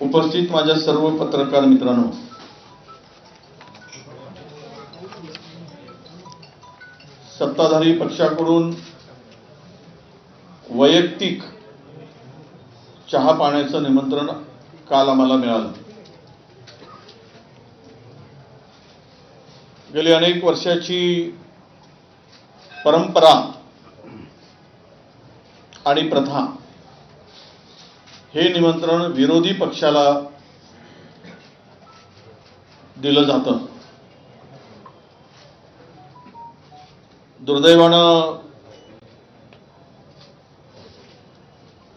उपस्थित माझ्या सर्व पत्रकार मित्रांनो, सत्ताधारी पक्षाकडून वैयक्तिक चहा पाण्याचं निमंत्रण काल आम्हाला मिळालं. गेली अनेक वर्षाची परंपरा आणि प्रथा हे निमंत्रण विरोधी पक्षाला दिलं जातं. दुर्दैवानं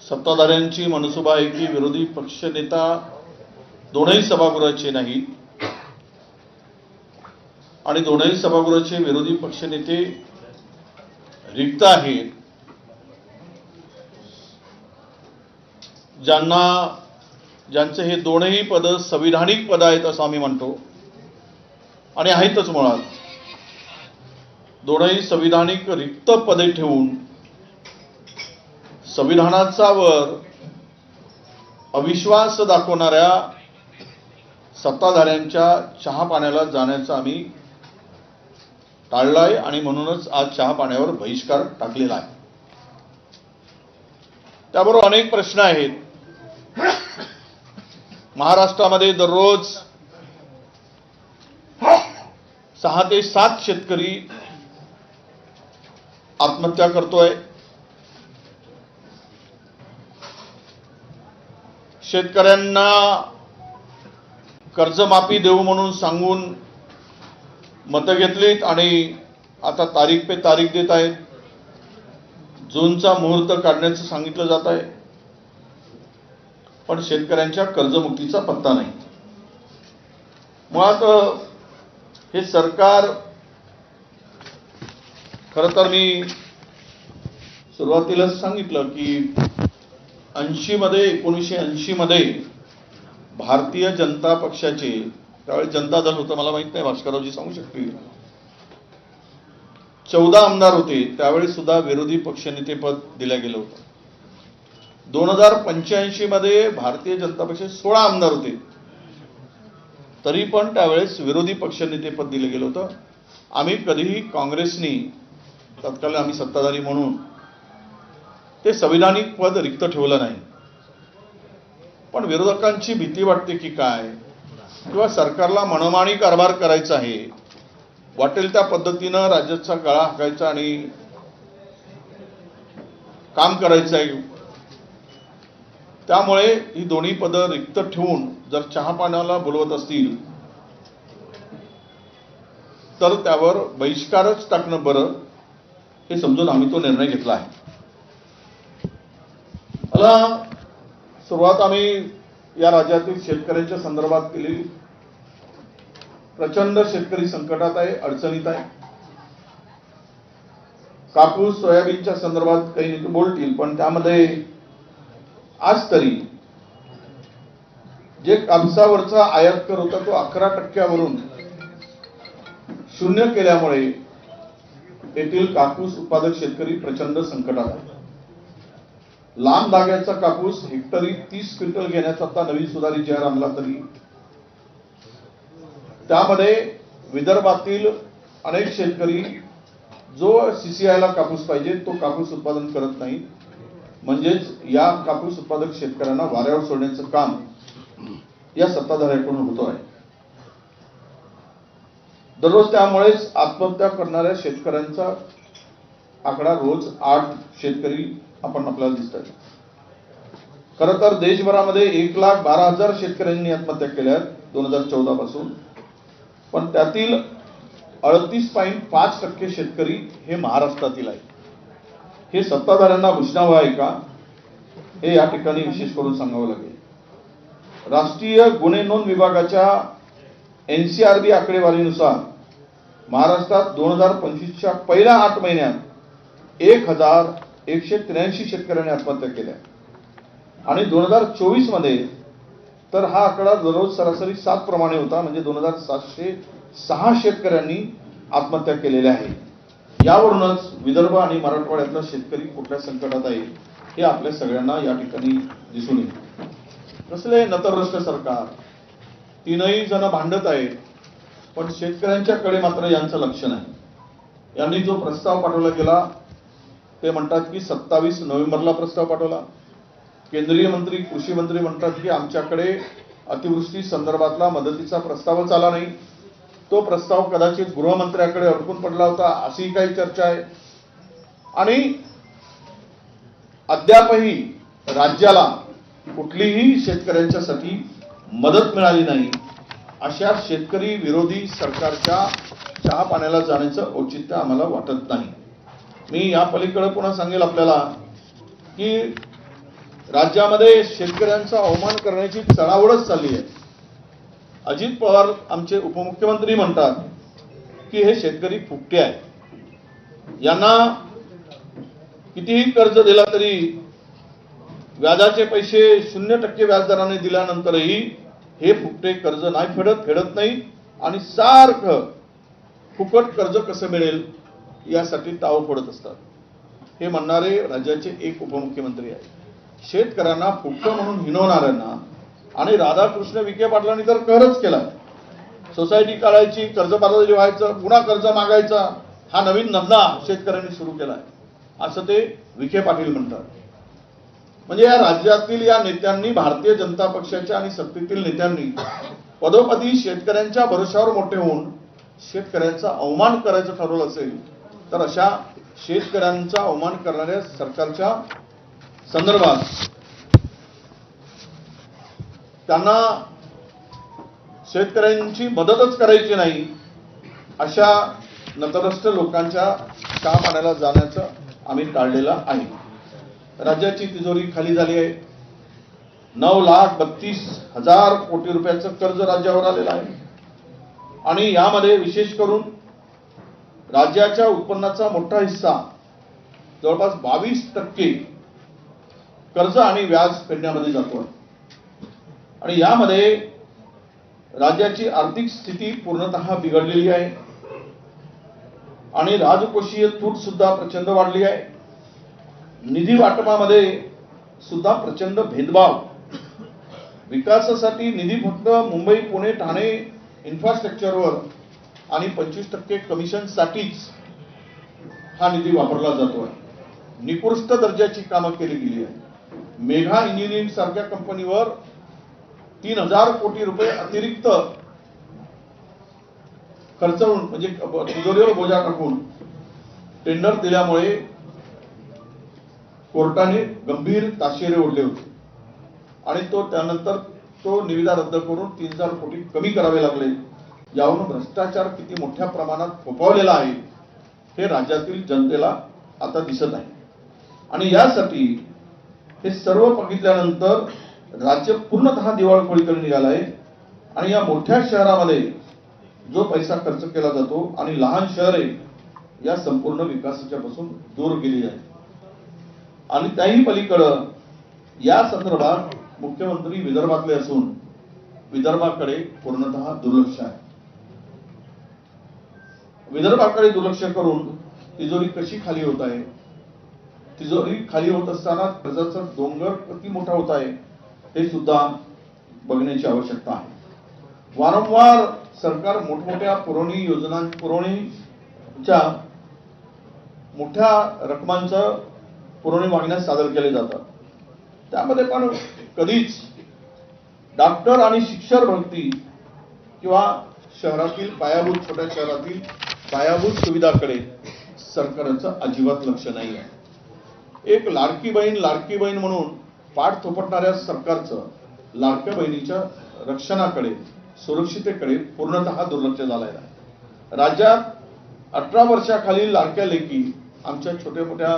सत्ताधाऱ्यांची मनसुबा आहे की विरोधी पक्षनेता दोनही सभागृहाचे नाही आणि दोनही सभागृहाचे विरोधी पक्षनेते रिक्त आहेत, ज्यांचे हे दोनही पद संविधानिक पद आहेत असं आम्ही म्हणतो आणि आहेतच. मुळात दोनही संविधानिक रिक्त पदे ठेवून संविधानाचा वर अविश्वास दाखवणाऱ्या सत्ताधाऱ्यांच्या चहा पाण्याला जाण्याचं आम्ही टाळलाय आणि म्हणूनच आज चहा पाण्यावर बहिष्कार टाकलेला आहे. त्याबरोबर अनेक प्रश्न आहेत. महाराष्ट्रामध्ये दररोज 6 ते 7 शेतकरी आत्महत्या करतोय. शेतकऱ्यांना कर्जमाफी देऊ म्हणून सांगून मतं घेतलीत आणि आता तारीख पे तारीख देत आहेत. जूनचा मुहूर्त काढण्याचं सांगितलं जात आहे, पण शेतकऱ्यांच्या कर्जमुक्तीचा पत्ता नाही. मुळात हे सरकार, खरं तर मी सुरुवातीलाच सांगितलं की 1980 मध्ये भारतीय जनता पक्षाचे, त्यावेळी जनता दल होतं, मला माहित नाही, भास्कररावजी सांगू शकतील, 14 आमदार होते. त्यावेळी सुद्धा विरोधी पक्षनेते पद दिलं गेलं होतं. 2085 मध्ये भारतीय जनता पक्षाचे 16 आमदार होते, तरी पण त्यावेळेस विरोधी पक्षनेते पद दिलं गेलं होतं. आम्ही कधीही काँग्रेसनी, तत्कालीन आम्ही सत्ताधारी म्हणून, ते संविधानिक पद रिक्त ठेवलं नाही. पण विरोधकांची भीती वाटते की काय, किंवा सरकारला मनमानी कारभार करायचा आहे, वाटेल त्या पद्धतीनं राज्याचा गळा हाकायचा आणि काम करायचं आहे. त्यामुळे ही दोन्ही पदं रिक्त ठेवून जर चहा पाण्याला बोलवत असतील तर त्यावर बहिष्कारच टाकणं बरं, हे समजून आम्ही तो निर्णय घेतला आहे. मला सुरुवात आम्ही या राज्यातील शेतकऱ्यांच्या संदर्भात केली. प्रचंड शेतकरी संकटात आहे, अडचणीत आहे. कापूस सोयाबीनच्या संदर्भात काही नेते बोलतील, पण त्यामध्ये आज तरी जे कापसावरचा आयात कर होता तो 11% 0 केल्यामुळे येथील कापूस उत्पादक शेतकरी प्रचंड संकटात आहे. लांब धाग्याचा कापूस हेक्टरी 30 क्विंटल घेण्याचा आता नवीन सुधारित जाहीर आणला, तरी त्यामध्ये विदर्भातील अनेक शेतकरी जो सीसीआयला कापूस पाहिजे तो कापूस उत्पादन करत नाही. म्हणजेच या कापूस उत्पादक शेतकऱ्यांना वाऱ्यावर सोडण्याचं काम या सत्ताधाऱ्यांकडून होतो आहे. दररोज त्यामुळेच आत्महत्या करणाऱ्या शेतकऱ्यांचा आकडा रोज 8 शेतकरी आपल्याला दिसत आहे. खरं तर देशभरामध्ये 1,12,000 शेतकऱ्यांनी आत्महत्या केल्या 2014 पासून, पण त्यातील 38.5% शेतकरी हे महाराष्ट्रातील आहेत. हे सत्ताधाऱ्यांना भूषणावं आहे का, हे या ठिकाणी विशेष करून सांगावं लागेल. राष्ट्रीय गुन्हे नोंद विभागाच्या NCRB आकडेवारीनुसार महाराष्ट्रात 2025च्या पहिल्या 8 महिन्यात 1,183 शेतकऱ्यांनी आत्महत्या केल्या आणि 2024 मध्ये तर हा आकडा दररोज सरासरी 7 प्रमाणे होता. म्हणजे 2,706 शेतकऱ्यांनी आत्महत्या केलेल्या आहे. यावरूनच विदर्भ आणि मराठवाड्यातला शेतकरी कुठल्या संकटात आहे हे आपल्या सगळ्यांना या ठिकाणी दिसून येईल. कसले नतभ्रष्ट सरकार, तीनही जण भांडत आहेत, पण शेतकऱ्यांच्याकडे मात्र यांचं लक्ष नाही। यांनी जो प्रस्ताव पाठवला गेला ते म्हणतात की 27 नोव्हेंबरला प्रस्ताव पाठवला। केंद्रीय मंत्री कृषी मंत्री म्हणतात की आमच्याकडे अतिवृष्टी संदर्भातला मदतीचा प्रस्तावच आला नाही, तो प्रस्ताव कदाचित गृहमंत्र्याकडे अडकून पडला होता, अशी काही चर्चा आहे। आणि अद्यापही राज्याला कुठलीही शेतकऱ्यांच्यासाठी मदत मिळाली नाही। अशा शेतकरी विरोधी सरकारच्या चहा पाण्याला जाण्याचं औचित्य आम्हाला वाटत नाही। मी या पलीकडे पुन्हा सांगेल आपल्याला की राज्यामध्ये शेतकऱ्यांचा अवमान करण्याची चढाओढच चालली आहे। अजित पवार आमचे उपमुख्यमंत्री म्हणतात की हे शेतकरी फुकटे आहेत, यांना कितीही कर्ज दिला तरी व्याजाचे पैसे 0% व्याजदराने दिल्यानंतरही हे फुकटे कर्ज नाही फेडत नाही आणि सारखं फुकट कर्ज कसं मिळेल यासाठी ताव फोडत असतात। हे म्हणणारे राज्याचे एक उपमुख्यमंत्री आहेत। शेतकऱ्यांना फुकटं म्हणून हिणवणाऱ्यांना आणि राधाकृष्ण विखे पाटलांनी तर कहरच केलाय। सोसायटी काढायची, कर्जबाजारी व्हायचं, पुन्हा कर्ज मागायचा, हा नवीन धंदा शेतकऱ्यांनी सुरू केलाय असं ते विखे पाटील म्हणतात। म्हणजे या राज्यातील या नेत्यांनी, भारतीय जनता पक्षाच्या आणि सत्तेतील नेत्यांनी पदोपदी शेतकऱ्यांच्या भरोशावर मोठे होऊन शेतकऱ्यांचा अवमान करायचं ठरवलं असेल तर अशा शेतकऱ्यांचा अवमान करणाऱ्या सरकारच्या संदर्भात त्यांना शेतकऱ्यांची मदतच करायची नाही, अशा नतभ्रष्ट लोकांच्या चहा पाण्याला जाण्याचं आम्ही टाळलेलं आहे। राज्याची तिजोरी खाली झाली आहे। 9,32,000 कोटी रुपयाचं कर्ज राज्यावर आलेलं आहे आणि यामध्ये विशेष करून राज्याच्या उत्पन्नाचा मोठा हिस्सा जवळपास 22% कर्ज आणि व्याज फेडण्यामध्ये जातो आणि यामध्ये राज्याची आर्थिक स्थिती पूर्णतः बिघडलेली आहे आणि राजकोषीय तूट सुद्धा प्रचंड वाढली आहे। निधी वाटपामध्ये सुद्धा प्रचंड भेदभाव। विकासासाठी निधी फक्त मुंबई, पुणे, ठाणे इन्फ्रास्ट्रक्चरवर आणि 25% कमिशनसाठीच हा निधी वापरला जातो। निकृष्ट दर्जाची कामं केली गेली आहे। मेघा इंजिनिअरिंग सारख्या कंपनीवर 3,000 कोटी रुपये अतिरिक्त खर्चवून म्हणजे तिजोरीवर बोजा टाकून टेंडर दिल्यामुळे कोर्टाने गंभीर ताशेरे ओढले होते आणि त्यानंतर तो निविदा रद्द करून 3,000 कोटी कमी करावे लागले। यावरून भ्रष्टाचार किती मोठ्या प्रमाणात फोफावलेला आहे हे राज्यातील जनतेला आता दिसत आहे आणि यासाठी हे सर्व बघितल्यानंतर राज्य पूर्णतः दिवाळखोरीकडे निघालं आहे आणि या मोठ्या शहरामध्ये जो पैसा खर्च केला जातो आणि लहान शहरे या संपूर्ण विकासाच्या पासून दूर गेली आहे आणि त्याही पलीकडं या संदर्भात मुख्यमंत्री विदर्भातले असून विदर्भाकडे पूर्णतः दुर्लक्ष आहे। विदर्भाकडे दुर्लक्ष करून तिजोरी कशी खाली होत आहे, तिजोरी खाली होत असताना कर्जाचा डोंगर किती मोठा होत आहे हे सुद्धा बघण्याची आवश्यकता आहे। वारंवार सरकार मोठमोठ्या पुरवणीच्या मोठ्या रकमांचं पुरवणी मागण्यास सादर केले जातात, त्यामध्ये पण कधीच डॉक्टर आणि शिक्षक भरती किंवा शहरातील पायाभूत, छोट्या शहरातील पायाभूत सुविधाकडे सरकारचं अजिबात लक्ष नाही आहे। एक लाडकी बहीण म्हणून पाठ थोपटणाऱ्या सरकारचं लाडक्या बहिणीच्या रक्षणाकडे, सुरक्षितेकडे पूर्णतः दुर्लक्ष झालं आहे। राज्यात 18 वर्षाखालील लाडक्या लेकी, आमच्या छोट्या मोठ्या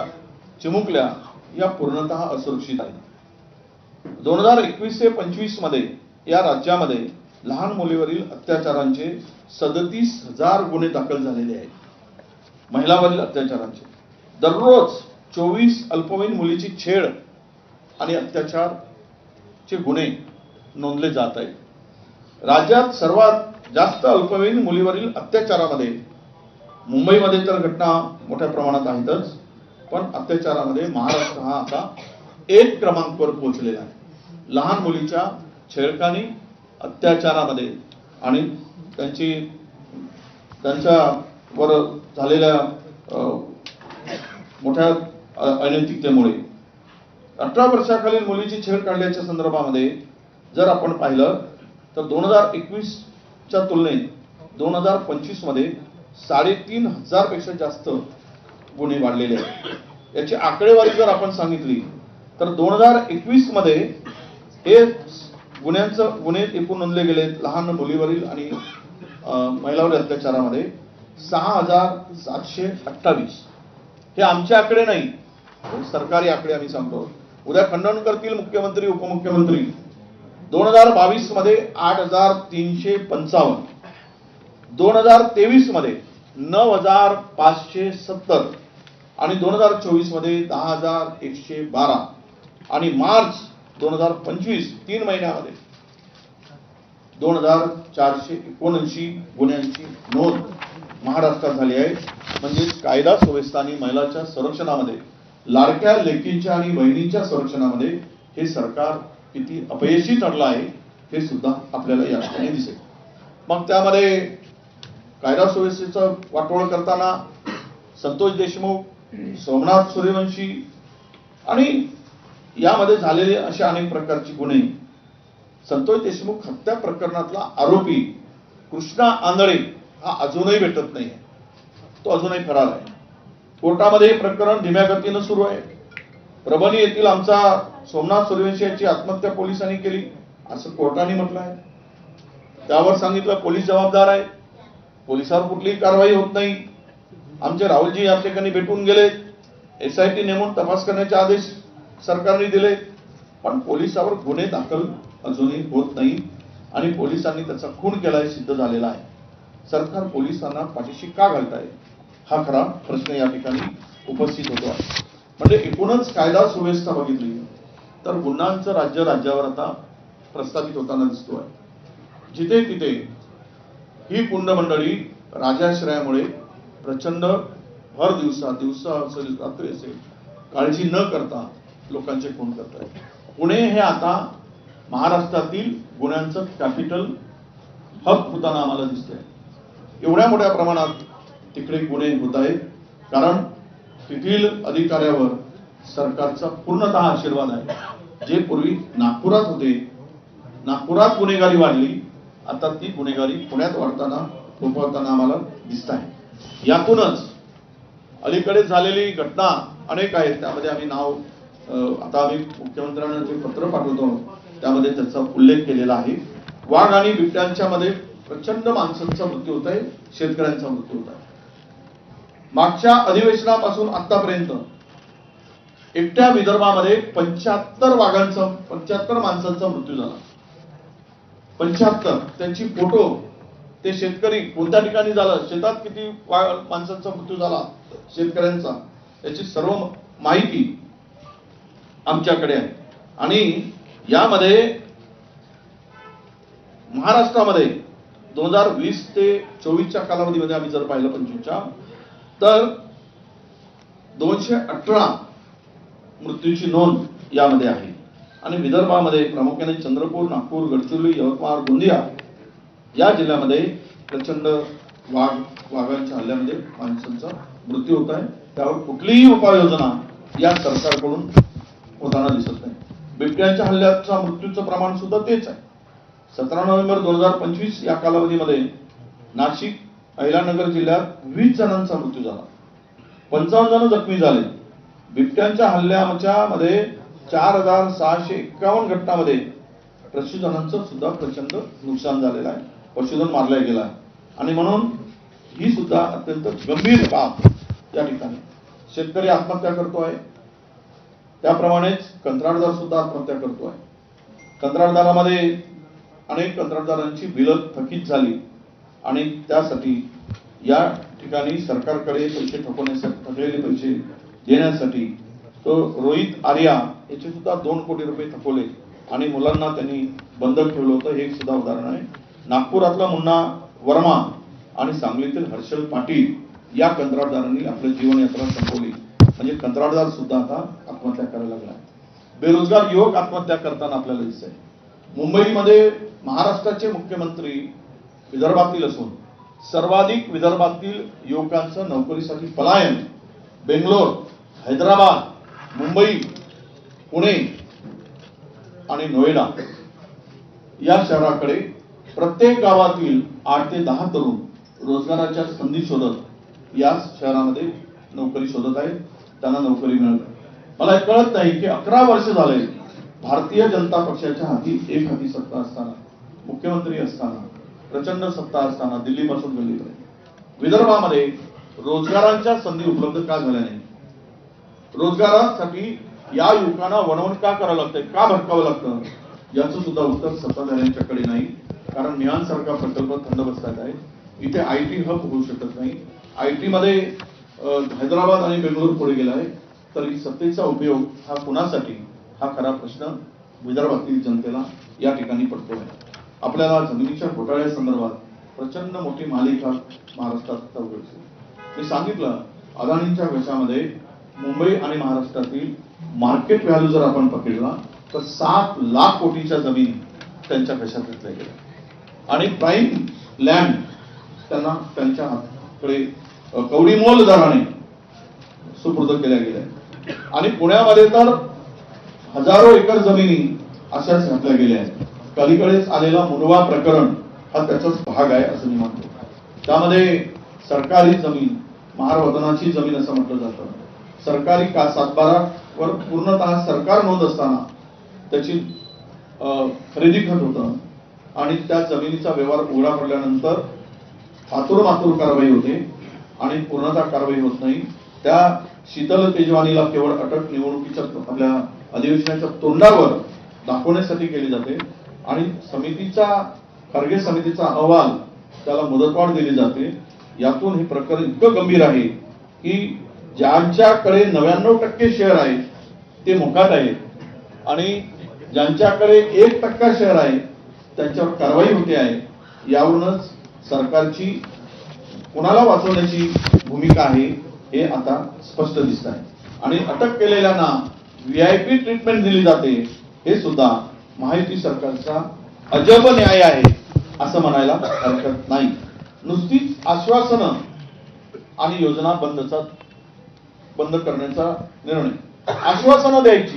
चिमुकल्या या पूर्णतः असुरक्षित आहेत। 2021 ते 25 मध्ये या राज्यामध्ये लहान मुलीवरील अत्याचारांचे 37,000 गुन्हे दाखल झालेले आहेत। महिलांवरील अत्याचारांचे दररोज 24 अल्पवयीन मुलीची छेड आणि अत्याचारचे गुन्हे नोंदले जात आहेत। राज्यात सर्वात जास्त अल्पवयीन मुलीवरील अत्याचारामध्ये मुंबईमध्ये तर घटना मोठ्या प्रमाणात आहेतच, पण अत्याचारामध्ये महाराष्ट्र हा आता 1 क्रमांकावर पोहोचलेला आहे। लहान मुलीच्या छेडखानी, अत्याचारामध्ये आणि त्यांच्यावर झालेल्या मोठ्या अनैतिकतेमुळे 18 वर्षाखालील मुलीची छेड काढल्याच्या संदर्भामध्ये जर आपण पाहिलं तर 2021च्या तुलनेत 2025 मध्ये 3,500 पेक्षा जास्त गुन्हे वाढलेले आहेत. याची आकडेवारी जर आपण सांगितली तर 2021 मध्ये हे गुन्हे एकूण नोंदले गेले लहान मुलीवरील आणि महिलांवरील अत्याचारामध्ये 6,728. हे आमचे आकडे नाही, सरकारी आकडे आम्ही सांगतो. उद्या खंडन करतील मुख्यमंत्री उपमुख्यमंत्री. 2022 मध्ये 8,355, 2023 मध्ये 9,570 आणि 2024 मध्ये 10,112 आणि मार्च 2025 3 महिन्यामध्ये 2,479 गुन्ह्यांची नोंद महाराष्ट्रात झाली आहे. म्हणजे कायदा सुव्यवस्था आणि महिलांच्या संरक्षणामध्ये, लाडक्या लेकींच्या आणि बहिणींच्या संरक्षणामध्ये हे सरकार किती अपयशी ठरलं आहे हे सुद्धा आपल्याला या ठिकाणी दिसेल. मग त्यामध्ये कायदा सुव्यवस्थेचं वाटोळ करताना संतोष देशमुख, सोमनाथ सूर्यवंशी आणि यामध्ये झालेले असे अनेक प्रकारचे गुन्हे. संतोष देशमुख हत्या प्रकरणातला आरोपी कृष्णा आंधळे हा अजूनही भेटत नाही, तो अजूनही फरार आहे. कोर्टामध्ये हे प्रकरण धीम्या गतीनं सुरू आहे. परभणी येथील आमचा सोमनाथ सूर्यवंशी यांची आत्महत्या पोलिसांनी केली असं कोर्टाने म्हटलं आहे. त्यावर सांगितलं पोलीस जबाबदार आहे, पोलिसांवर कुठलीही कारवाई होत नाही. आमचे राहुलजी या ठिकाणी भेटून गेले, SIT नेमून तपास करण्याचे आदेश सरकारने दिले, पण पोलिसांवर गुन्हे दाखल अजूनही होत नाही आणि पोलिसांनी त्याचा खून केलाय सिद्ध झालेला आहे. सरकार पोलिसांना पाठीशी का घालताय हा खरा प्रश्न या ठिकाणी उपस्थित होतो आहे. म्हणजे एकूणच कायदा सुव्यवस्था बघितली तर गुन्ह्यांचं राज्य राज्यावर आता प्रस्थापित होताना दिसतो आहे. जिथे तिथे ही कुंड मंडळी राजाश्रयामुळे प्रचंड भर दिवसा असेल रात्री असेल काळजी न करता लोकांचे खून करत आहेत. पुणे हे आता महाराष्ट्रातील गुन्ह्यांचं कॅपिटल हब होताना आम्हाला दिसतंय. एवढ्या मोठ्या प्रमाणात तिकडे गुन्हे होत आहेत कारण तेथील अधिकाऱ्यावर सरकारचा पूर्णतः आशीर्वाद आहे. जे पूर्वी नागपुरात होते, नागपुरात गुन्हेगारी वाढली, आता ती गुन्हेगारी पुण्यात वाढताना फोफावताना आम्हाला दिसत आहे. यातूनच अलीकडे झालेली घटना अनेक आहेत. त्यामध्ये आम्ही नाव आता आम्ही मुख्यमंत्र्यांना जे पत्र पाठवतो त्यामध्ये त्याचा उल्लेख केलेला आहे. वाघ आणि बिबट्यांच्या मध्ये प्रचंड माणसांचा मृत्यू होत आहे, शेतकऱ्यांचा मृत्यू होत आहे. मागच्या अधिवेशनापासून आतापर्यंत एकट्या विदर्भामध्ये 75 माणसांचा मृत्यू झाला. 75. त्यांची फोटो, ते शेतकरी कोणत्या ठिकाणी झालं, शेतात किती माणसांचा मृत्यू झाला शेतकऱ्यांचा, याची सर्व माहिती आमच्याकडे आहे. आणि यामध्ये महाराष्ट्रामध्ये 2020 ते 24च्या कालावधीमध्ये आम्ही जर पाहिलं 25च्या तर 218 मृत्यूची नोंद यामध्ये आहे. आणि विदर्भामध्ये प्रामुख्याने चंद्रपूर, नागपूर, गडचिरोली, यवतमाळ, गोंदिया या जिल्ह्यामध्ये प्रचंड वाघांच्या हल्ल्यामध्ये माणसांचा मृत्यू होत आहे. त्यावर कुठलीही उपाययोजना या सरकारकडून होताना दिसत नाही. बिबट्यांच्या हल्ल्याचा मृत्यूचं प्रमाण सुद्धा तेच आहे. 17 नोव्हेंबर 2025 या कालावधीमध्ये नाशिक, अहिल्यानगर जिल्ह्यात 20 जणांचा मृत्यू झाला, 55 जण जखमी झाले. बिबट्यांच्या हल्ल्याच्या मध्ये 4,651 घटनांमध्ये पशुधनांचं सुद्धा प्रचंड नुकसान झालेलं आहे, पशुधन मारलं गेलं आहे. आणि म्हणून ही सुद्धा अत्यंत गंभीर बाब या ठिकाणी. शेतकरी आत्महत्या करतोय, त्याप्रमाणेच कंत्राटदार सुद्धा आत्महत्या करतोय. कंत्राटदारामध्ये अनेक कंत्राटदारांची बिलं थकीत झाली आणि त्यासाठी या ठिकाणी सरकारकडे पैसे थकवण्यासाठी, थकलेले पैसे देण्यासाठी तो रोहित आर्या याचे सुद्धा 2 कोटी रुपये थकवले आणि मुलांना त्यांनी बंधक ठेवलं होतं. हे सुद्धा उदाहरण आहे. नागपुरातला मुन्ना वर्मा आणि सांगलीतील हर्षल पाटील या कंत्राटदारांनी आपलं जीवनयात्रा संपवली. म्हणजे कंत्राटदार सुद्धा आता आत्महत्या करायला लागला. बेरोजगार युवक आत्महत्या करताना आपल्याला दिसतंय. मुंबईमध्ये महाराष्ट्राचे मुख्यमंत्री विदर्भातील असून सर्वाधिक विदर्भातील युवकांचं नोकरीसाठी पलायन बेंगलोर, हैदराबाद, मुंबई, पुणे आणि नोएडा या शहराकडे प्रत्येक गावातील 8 ते 10 तरुण रोजगाराच्या संधी शोधत या शहरामध्ये नोकरी शोधत आहेत, त्यांना नोकरी मिळत आहे. मला कळत नाही की 11 वर्ष झाले भारतीय जनता पक्षाच्या हाती एक हाती सत्ता असताना, मुख्यमंत्री असताना, प्रचंड सत्ता असताना दिल्लीपासून दिल्लीपर्यंत विदर्भामध्ये रोजगारांच्या संधी उपलब्ध का झाल्या नाही? रोजगारासाठी या युवकांना वणवण का करावं लागतंय, का भटकावं लागतं, याचं सुद्धा उत्तर सत्ताधाऱ्यांच्याकडे नाही. कारण मिहानसारखा प्रकल्प थंड बसतात आहे. इथे IT हब होऊ शकत नाही. IT मध्ये हैदराबाद आणि बेंगळूर पुढे गेला आहे. तर ही सत्तेचा उपयोग हा कुणासाठी, हा खरा प्रश्न विदर्भातील जनतेला या ठिकाणी पडतो आहे. आपल्याला जमिनीच्या घोटाळ्यासंदर्भात प्रचंड मोठी मालिका महाराष्ट्रात उघडते. मी सांगितलं, अदानींच्या घशामध्ये मुंबई आणि महाराष्ट्रातील मार्केट व्हॅल्यू जर आपण पकडला तर 7 लाख कोटीच्या जमीन त्यांच्या घशात घेतल्या गेल्या आणि प्राईम लँड त्यांना त्यांच्या हाताकडे कवडीमोल दराने सुपूर्द केल्या गेल्या आणि पुण्यामध्ये तर हजारो एकर जमिनी अशाच घातल्या गेल्या आहेत. कधीकडेच आलेला मुनवा प्रकरण हा त्याचाच भाग आहे असं मी मानतो. त्यामध्ये सरकारी जमीन, महारवतनाची जमीन असं म्हटलं जातं. सरकारी का सातबारावर पूर्णतः सरकार नोंद असताना त्याची खरेदी खत होतं आणि त्या जमिनीचा व्यवहार उघडा पडल्यानंतर मातूर कारवाई होते आणि पूर्णतः कारवाई होत नाही. त्या शीतल तेजवानीला केवळ अटक निवडणुकीच्या आपल्या अधिवेशनाच्या तोंडावर दाखवण्यासाठी केली जाते आणि खर्गे समितीचा अहवाल त्याला मुदतवाढ दिली जाते. यातून हे प्रकरण इतकं गंभीर आहे की ज्यांच्याकडे 99% शेअर आहेत ते मोकाट आहेत आणि ज्यांच्याकडे 1% शेअर आहे त्यांच्यावर कारवाई होते आहे. यावरूनच सरकारची कुणाला वाचवण्याची भूमिका आहे हे आता स्पष्ट दिसत आहे. आणि अटक केलेल्यांना VIP ट्रीटमेंट दिली जाते हे सुद्धा महायुती सरकारचा अजब न्याय आहे असं म्हणायला हरकत नाही. नुसतीच आश्वासनं आणि योजना बंद करण्याचा निर्णय, आश्वासनं द्यायची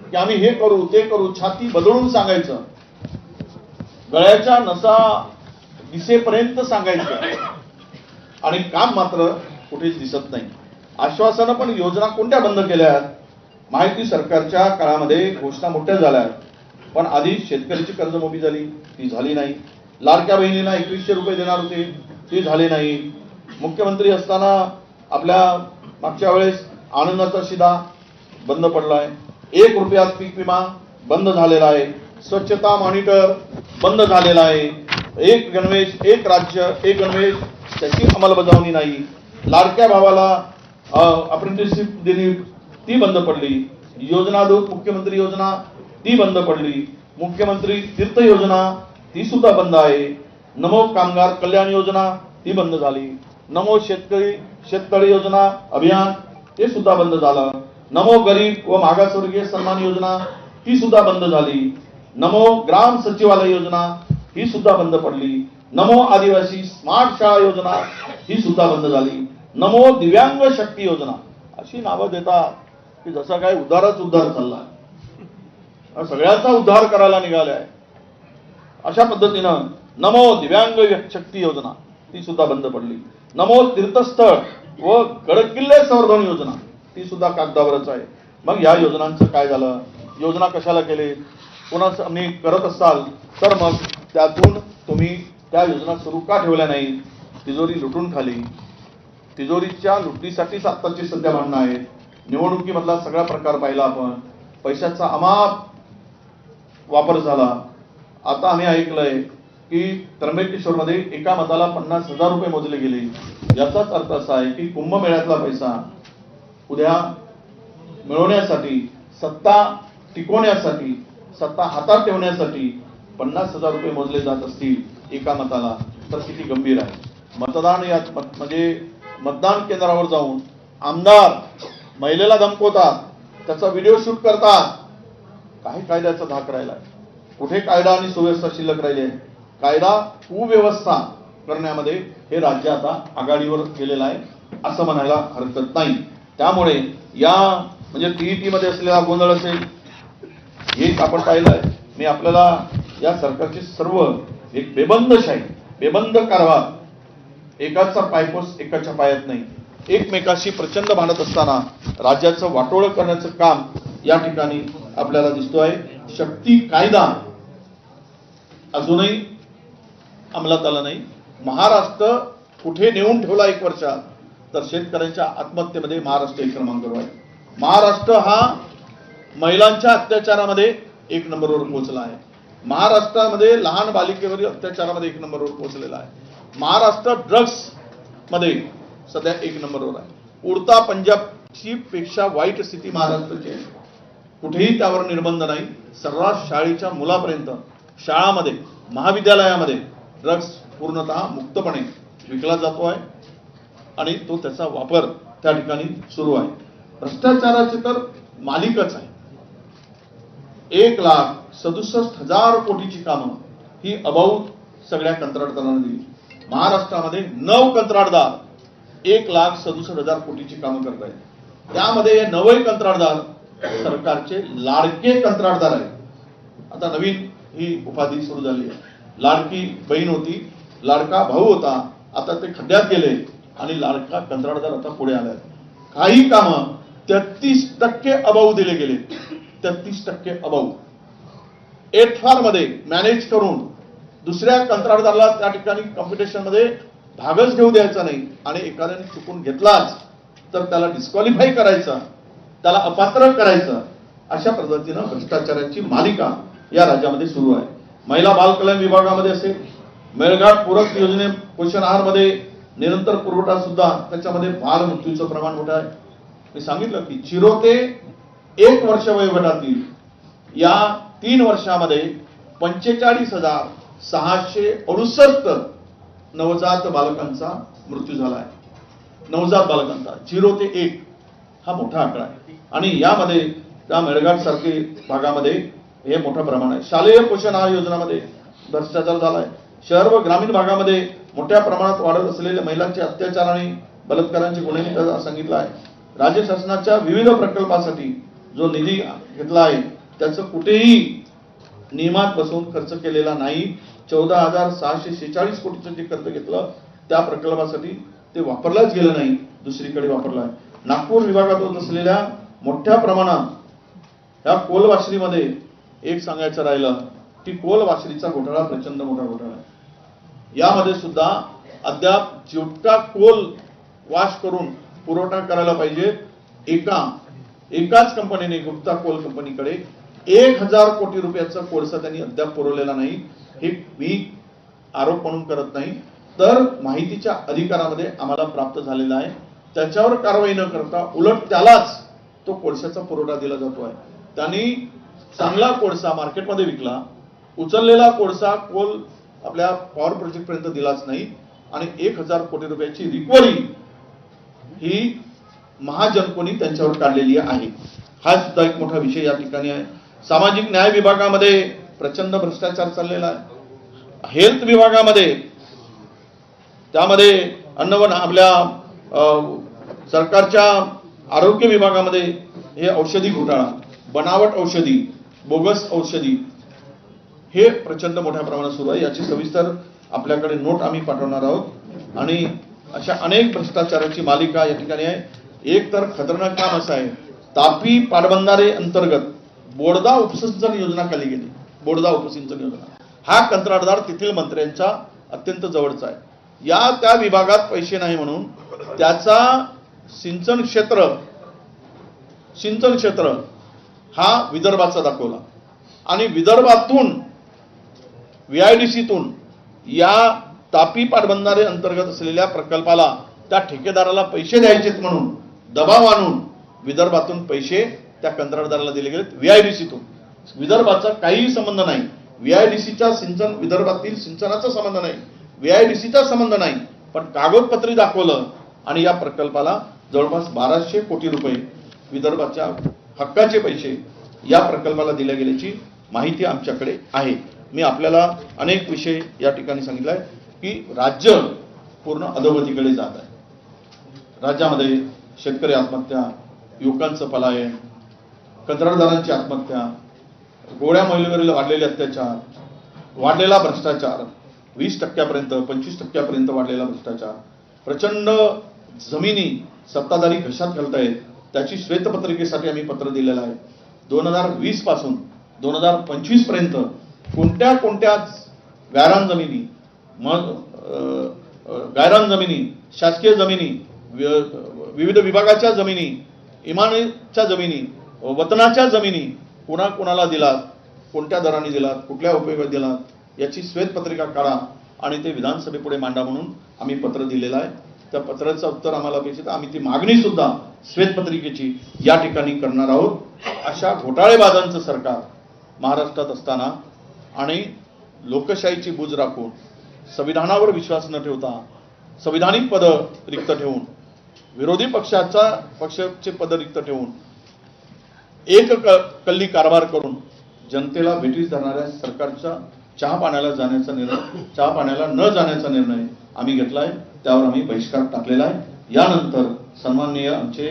की आम्ही हे करू ते करू, छाती बदलून सांगायचं, गळ्याच्या नसा दिसेपर्यंत सांगायचं आणि काम मात्र कुठेच दिसत नाही. आश्वासनं पण योजना कोणत्या बंद केल्या? महायुती सरकारच्या काळामध्ये घोषणा मोठ्या झाल्या, पण आधी शेतकऱ्याची कर्जमाफी झाली, ती झाली नाही. लाडक्या बहिणीला 2100 रुपये देणार होते, ते झाले नाही. मुख्यमंत्री असताना आपल्या मागच्या वेळेस आनंदाचा शिधा बंद पडलाय. 1 रुपयात पीक विमा बंद झालेला आहे. स्वच्छता मॉनिटर बंद झालेला आहे. एक गणवेश एक राज्य एक गणवेश त्याची अंमलबजावणी नाही. लाडक्या भावाला अप्रेंटिसशिप दिली, ती बंद पडली. योजना दूत मुख्यमंत्री योजना ती बंद पडली. मुख्यमंत्री तीर्थ योजना ती सुद्धा बंद आहे. नमो कामगार कल्याण योजना ती बंद झाली. नमो शेततळे योजना अभियान ते सुद्धा बंद झालं. नमो गरीब व मागासवर्गीय सन्मान योजना ती सुद्धा बंद झाली. नमो ग्राम सचिवालय योजना ही सुद्धा बंद पडली. नमो आदिवासी स्मार्ट शाळा योजना ही सुद्धा बंद झाली. नमो दिव्यांग शक्ती योजना अशी नावं देतात की जसा काय उद्धारच उद्धार चाललाय, सगळ्याचा उद्धार करायला निघालाय. अशा पद्धतीनं नमो दिव्यांग शक्ती योजना ती सुद्धा बंद पडली. नमो तीर्थस्थळ व गडकिल्ले संवर्धन योजना ती सुद्धा कागदावरच आहे. मग या योजनांचं काय झालं? योजना कशाला केले? कोणाचं आम्ही करत असाल तर मग त्यातून तुम्ही त्या योजना सुरू का ठेवल्या नाही? तिजोरी लुटून खाली. तिजोरीच्या लुटणीसाठीच आत्ताची सध्या भांडणं आहेत. निवडणुकीमधला सगळा प्रकार पाहिला आपण. पैशाचा अमाप वापर झाला. आता आम्ही ऐकलंय की त्र्यंबकेश्वरमध्ये एका मताला 50,000 रुपये मोजले गेले. याचाच अर्थ असा आहे की कुंभमेळ्यातला पैसा उद्या मिळवण्यासाठी, सत्ता टिकवण्यासाठी, सत्ता हातात ठेवण्यासाठी 50,000 रुपये मोजले जात असतील एका मताला तर किती गंभीर आहे. मतदान यात म्हणजे मतदान केंद्रावर जाऊन आमदार महिलेला धमकवतात, त्याचा व्हिडिओ शूट करतात. काही कायद्याचा धाक राहिलाय. कुठे कायदा आणि सुव्यवस्था शिल्लक राहिली आहे? कायदा सुव्यवस्था करण्यामध्ये हे राज्य आता आघाडीवर गेलेलं आहे असं म्हणायला हरकत नाही. त्यामुळे या म्हणजे टीईटी मध्ये असलेला गोंधळ असेल हे आपण पाहिलंय. मी आपल्याला या सरकारची सर्व एक बेबंदशाही बेबंद कारभार, एकाचा पायपोस एकाच्या पायात नाही, एकमेकाशी प्रचंड भांडत असताना राज्याचं वाटोळं करण्याचं काम या ठिकाणी आपल्याला दिसतोय. शक्ती कायदा अजूनही अंमलात आला नाही. महाराष्ट्र कुठे नेऊन ठेवला 1 वर्षात, तर शेतकऱ्यांच्या आत्महत्येमध्ये महाराष्ट्र 1 क्रमांकावर आहे. महाराष्ट्र हा महिलांच्या अत्याचारामध्ये 1 नंबरवर पोहोचला आहे. महाराष्ट्रामध्ये लहान बालिकेवरील अत्याचारामध्ये 1 नंबरवर पोहोचलेला आहे. महाराष्ट्र ड्रग्स मध्ये सध्या 1 नंबरवर आहे. उडता पंजाबची पेक्षा वाईट स्थिती महाराष्ट्राची आहे. कुठेही त्यावर निर्बंध नाही. सर्रास शाळेच्या मुलापर्यंत शाळामध्ये महाविद्यालयामध्ये ड्रग्स पूर्णतः मुक्तपणे विकला जातो आहे आणि तो त्याचा वापर त्या ठिकाणी सुरू आहे. भ्रष्टाचाराची तर मालिकच आहे. 1,67,000 कोटीची कामं ही अबाऊ सगळ्या कंत्राटदारांना दिली. महाराष्ट्रामध्ये 9 कंत्राटदार 1,67,000 कोटीची कामं करत आहेत. त्यामध्ये हे 9 कंत्राटदार सरकारचे लाडके कंत्राटदार आहेत. आता नवीन ही उपाधी सुरू झाली आहे. लाडकी बहीण होती, लाडका भाऊ होता, आता ते खड्ड्यात गेले आणि लाडका कंत्राटदार आता पुढे आलाय. काही कामं 33% अबाऊ दिले गेले. 33% अबाऊ. एटफार मध्ये मॅनेज करून दुसऱ्या कंत्राटदाराला त्या ठिकाणी कॉम्पिटिशन मध्ये भागच घेऊ द्यायचा नाही आणि एखाद्याने चुकून घेतलाच तर त्याला डिस्क्वालिफाय करायचं, त्याला अपात्र करायचं. अशा पद्धतीनं भ्रष्टाचाराची मालिका या राज्यामध्ये सुरू आहे. महिला बाल कल्याण विभागामध्ये असेल, मेळघाट पूरक योजने पोषण आहार मध्ये निरंतर पुरवठा सुद्धा, त्याच्यामध्ये बाल मृत्यूचं प्रमाण मोठं आहे. मी सांगितलं की 0 ते 1 वर्ष वयोगटातील या 3 वर्षामध्ये 45,668 नवजात बालकांचा मृत्यू झाला आहे. नवजात बालकांचा 0 ते 1 हा मोठा आकडा आहे आणि यामध्ये त्या मेळघाट सारखे भागामध्ये हे मोठं प्रमाण आहे. शालेय पोषण आहार योजनामध्ये भ्रष्टाचार झालाय. शहर व ग्रामीण भागामध्ये मोठ्या प्रमाणात वाढत असलेले महिलांचे अत्याचार आणि बलात्कारांचे गुन्हे सांगितलं आहे. राज्य शासनाच्या विविध प्रकल्पासाठी जो निधी घेतला आहे त्याचं कुठेही नियमात बसवून खर्च केलेला नाही. 14,646 कोटीचं जे खर्च घेतलं त्या प्रकल्पासाठी ते वापरलाच गेलं नाही, दुसरीकडे वापरलं आहे. नागपूर विभागात होत असलेल्या मोठ्या प्रमाणात या कोलवाशरीमध्ये एक सांगायचं राहिलं की कोलवाशरीचा घोटाळा प्रचंड मोठा घोटाळा आहे. यामध्ये सुद्धा अद्याप जितका कोल वाश करून पुरवठा करायला पाहिजे एकाच कंपनीने, गुप्ता कोल कंपनीकडे 1,000 कोटी रुपयाचा कोळसा त्यांनी अद्याप पुरवलेला नाही. हे मी आरोप म्हणून करत नाही, तर माहितीच्या अधिकारामध्ये आम्हाला प्राप्त झालेला आहे. त्याच्यावर कारवाई न करता उलट त्यालाच तो कोळशाचा पुरवठा दिला जातो आहे. त्यांनी चांगला कोळसा मार्केटमध्ये विकला, उचललेला कोळसा कोल आपल्या पॉवर प्रोजेक्ट पर्यंत दिलाच नाही आणि 1,000 कोटी रुपयाची रिकव्हरी ही महाजनकोनी त्यांच्यावर काढलेली आहे. हा सुद्धा एक मोठा विषय या ठिकाणी आहे. सामाजिक न्याय विभागामध्ये प्रचंड भ्रष्टाचार चाललेला आहे. हेल्थ विभागामध्ये त्यामध्ये अन्न व आपल्या सरकारच्या आरोग्य विभागामध्ये हे औषधी घोटाळा, बनावट औषधी, बोगस औषधी हे प्रचंड मोठ्या प्रमाणात सुरू आहे. याची सविस्तर आपल्याकडे नोट आम्ही पाठवणार आहोत आणि अशा अनेक भ्रष्टाचाराची मालिका या ठिकाणी आहे. एक तर खतरनाक काम असं आहे, तापी पाटबंधारे अंतर्गत बोडदा उपसिंचन योजना खाली गेली. बोडदा उपसिंचन योजना हा कंत्राटदार तेथील मंत्र्यांचा अत्यंत जवळचा आहे. त्या विभागात पैसे नाही म्हणून त्याचा सिंचन क्षेत्र हा विदर्भाचा दाखवला आणि विदर्भातून VIDCतून या तापी पाटबंधारे अंतर्गत असलेल्या प्रकल्पाला त्या ठेकेदाराला पैसे द्यायचेत म्हणून दबाव आणून विदर्भातून पैसे त्या कंत्राटदाराला दिले गेलेत. VIDCतून विदर्भाचा काहीही संबंध नाही. VIDCच्या सिंचन विदर्भातील सिंचनाचा संबंध नाही, VIDCचा संबंध नाही, पण कागदपत्री दाखवलं आणि या प्रकल्पाला जवळपास 1,200 कोटी रुपये विदर्भाच्या हक्काचे पैसे या प्रकल्पाला दिले गेल्याची माहिती आमच्याकडे आहे. मी आपल्याला अनेक विषय या ठिकाणी सांगितलं आहे की राज्य पूर्ण अधोगतीकडे जात आहे. राज्यामध्ये शेतकरी आत्महत्या, युवकांचं पलायन, कंत्राटदारांची आत्महत्या, गोड्या महिलेवरील वाढलेले अत्याचार, वाढलेला भ्रष्टाचार, 20% 25% वाढलेला भ्रष्टाचार, प्रचंड जमिनी सत्ताधारी घशात घालतायत. त्याची श्वेतपत्रिकेसाठी आम्ही पत्र दिलेलं आहे. 2020 पासून 2025 पर्यंत कोणत्या कोणत्या गायरान जमिनी, गायरान जमिनी, शासकीय जमिनी, विविध विभागाच्या जमिनी, इमारतीच्या जमिनी, वतनाच्या जमिनी कोणाला दिलात, कोणत्या दराने दिलात, कुठल्या उपयोगात दिलात, याची श्वेतपत्रिका काढा आणि ते विधानसभेपुढे मांडा म्हणून आम्ही पत्र दिलेलं आहे. त्या पत्राचं उत्तर आम्हाला अपेक्षित आहे. आम्ही ती मागणी सुद्धा श्वेतपत्रिकेची या ठिकाणी करणार आहोत. अशा घोटाळेबाजांचं सरकार महाराष्ट्रात असताना आणि लोकशाहीची बूज राखून, संविधानावर विश्वास न ठेवता, संविधानिक पद रिक्त ठेवून, विरोधी पक्षाचे पद रिक्त ठेवून, एक कल्ली कारभार करून जनतेला भेटीस धरणाऱ्या सरकारच्या चहा पाण्याला न जाण्याचा निर्णय आम्ही घेतलाय. त्यावर आम्ही बहिष्कार टाकलेला आहे. यानंतर सन्माननीय आमचे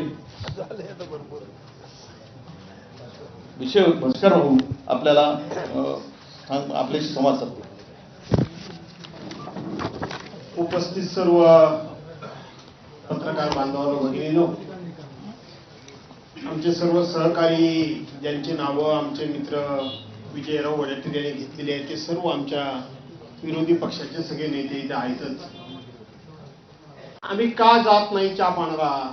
विषय भास्कर भाऊ आपल्याला आपल्याशी संवाद साधतील. उपस्थित सर्व पत्रकार बांधवांनो, भगिनींनो, आमचे सर्व सहकारी ज्यांची नावं आमचे मित्र विजयराव वडेट्टीवार यांनी घेतलेली आहेत, ते सर्व आमच्या विरोधी पक्षाचे सगळे नेते इथे आहेतच. आम्ही का जात नाही चहा पाण्याला,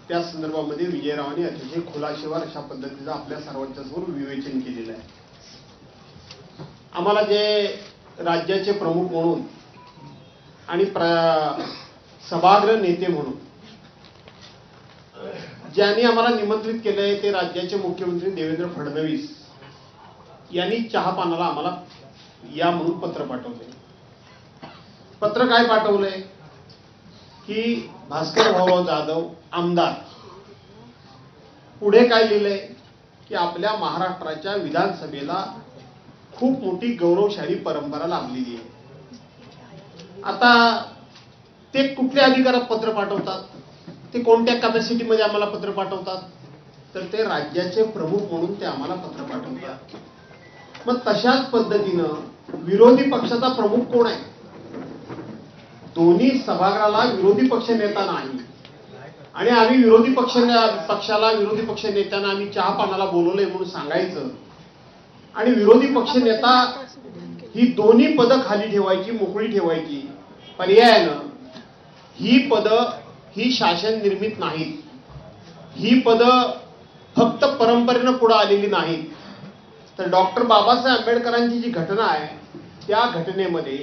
त्या संदर्भामध्ये विजयरावांनी अतिशय खुलाशेवर अशा पद्धतीचं आपल्या सर्वांच्या समोर विवेचन केलेलं आहे. आम्हाला जे राज्याचे प्रमुख म्हणून आणि सभागृह नेते म्हणून ज्यांनी आम्हाला निमंत्रित केलंय ते राज्याचे मुख्यमंत्री देवेंद्र फडणवीस यांनी चहा पानाला आम्हाला या म्हणून पत्र पाठवले. पत्र काय पाठवलंय की भास्कर भाऊराव जाधव आमदार, पुढे काय लिहिलंय की आपल्या महाराष्ट्राच्या विधानसभेला खूप मोठी गौरवशाली परंपरा लाभलेली आहे. आता ते कुठल्या अधिकारात पत्र पाठवतात, ते कोणत्या कॅपॅसिटीमध्ये आम्हाला पत्र पाठवतात, तर ते राज्याचे प्रमुख म्हणून ते आम्हाला पत्र पाठवतात. मग तशाच पद्धतीनं विरोधी पक्षाचा प्रमुख कोण आहे? दोन्ही सभागृहाला विरोधी पक्ष नेता नाही आणि आम्ही विरोधी पक्ष नेत्यांना आम्ही चहा पानाला बोलवलंय म्हणून सांगायचं आणि विरोधी पक्ष नेता ही दोन्ही पदं खाली ठेवायची, मोकळी ठेवायची. पर्यायानं ही पदं ही शासन निर्मित नाहीत, ही पदं फक्त परंपरेनं पुढे आलेली नाहीत. तर डॉक्टर बाबासाहेब आंबेडकरांची जी घटना आहे त्या घटनेमध्ये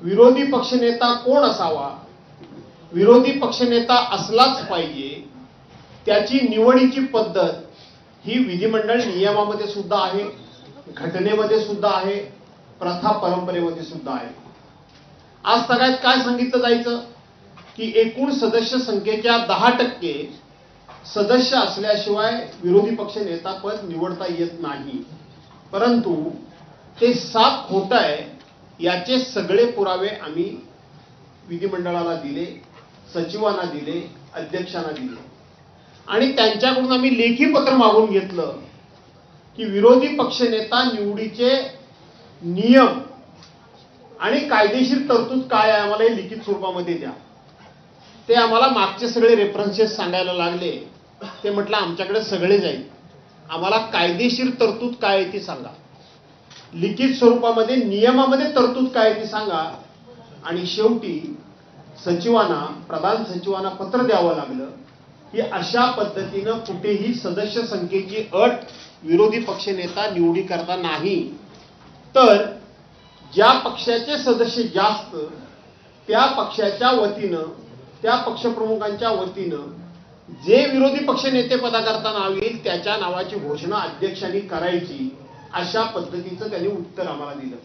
विरोधी पक्षनेता कोण असावा, विरोधी पक्षनेता असलाच पाहिजे, त्याची निवडीची पद्धत ही विधिमंडळ नियमामध्ये सुद्धा आहे, घटनेमध्ये सुद्धा आहे, प्रथा परंपरेमध्ये सुद्धा आहे. आज सगळ्यात काय सांगितलं जायचं की एकूण सदस्य संख्येच्या 10% सदस्य असल्याशिवाय विरोधी पक्ष नेता पद निवडता येत नाही. परंतु ते साफ खोटं आहे. याचे सगळे पुरावे आम्ही विधिमंडळाला दिले, सचिवांना दिले, अध्यक्षांना दिले आणि त्यांच्याकडून आम्ही लेखी पत्र मागून घेतलं की विरोधी पक्षनेता निवडीचे नियम आणि कायदेशीर तरतूद काय आहे आम्हाला हे लिखित स्वरूपामध्ये द्या. ते आम्हाला मागचे सगळे रेफरन्सेस सांगायला लागले. ते म्हटलं आमच्याकडे सगळे जाईल, आम्हाला कायदेशीर तरतूद काय आहे ती सांगा, लिखित स्वरूपामध्ये नियमामध्ये तरतूद काय ती सांगा. आणि शेवटी सचिवांना, प्रधान सचिवांना पत्र द्यावं लागलं की अशा पद्धतीनं कुठेही सदस्य संख्येची अट विरोधी पक्षनेता निवडी करता नाही. तर ज्या पक्षाचे सदस्य जास्त त्या पक्षाच्या वतीनं, त्या पक्षप्रमुखांच्या वतीनं जे विरोधी पक्षनेते पदाकरता नाव येईल त्याच्या नावाची घोषणा अध्यक्षांनी करायची. अशा पद्धतीचं त्यांनी उत्तर आम्हाला दिलं.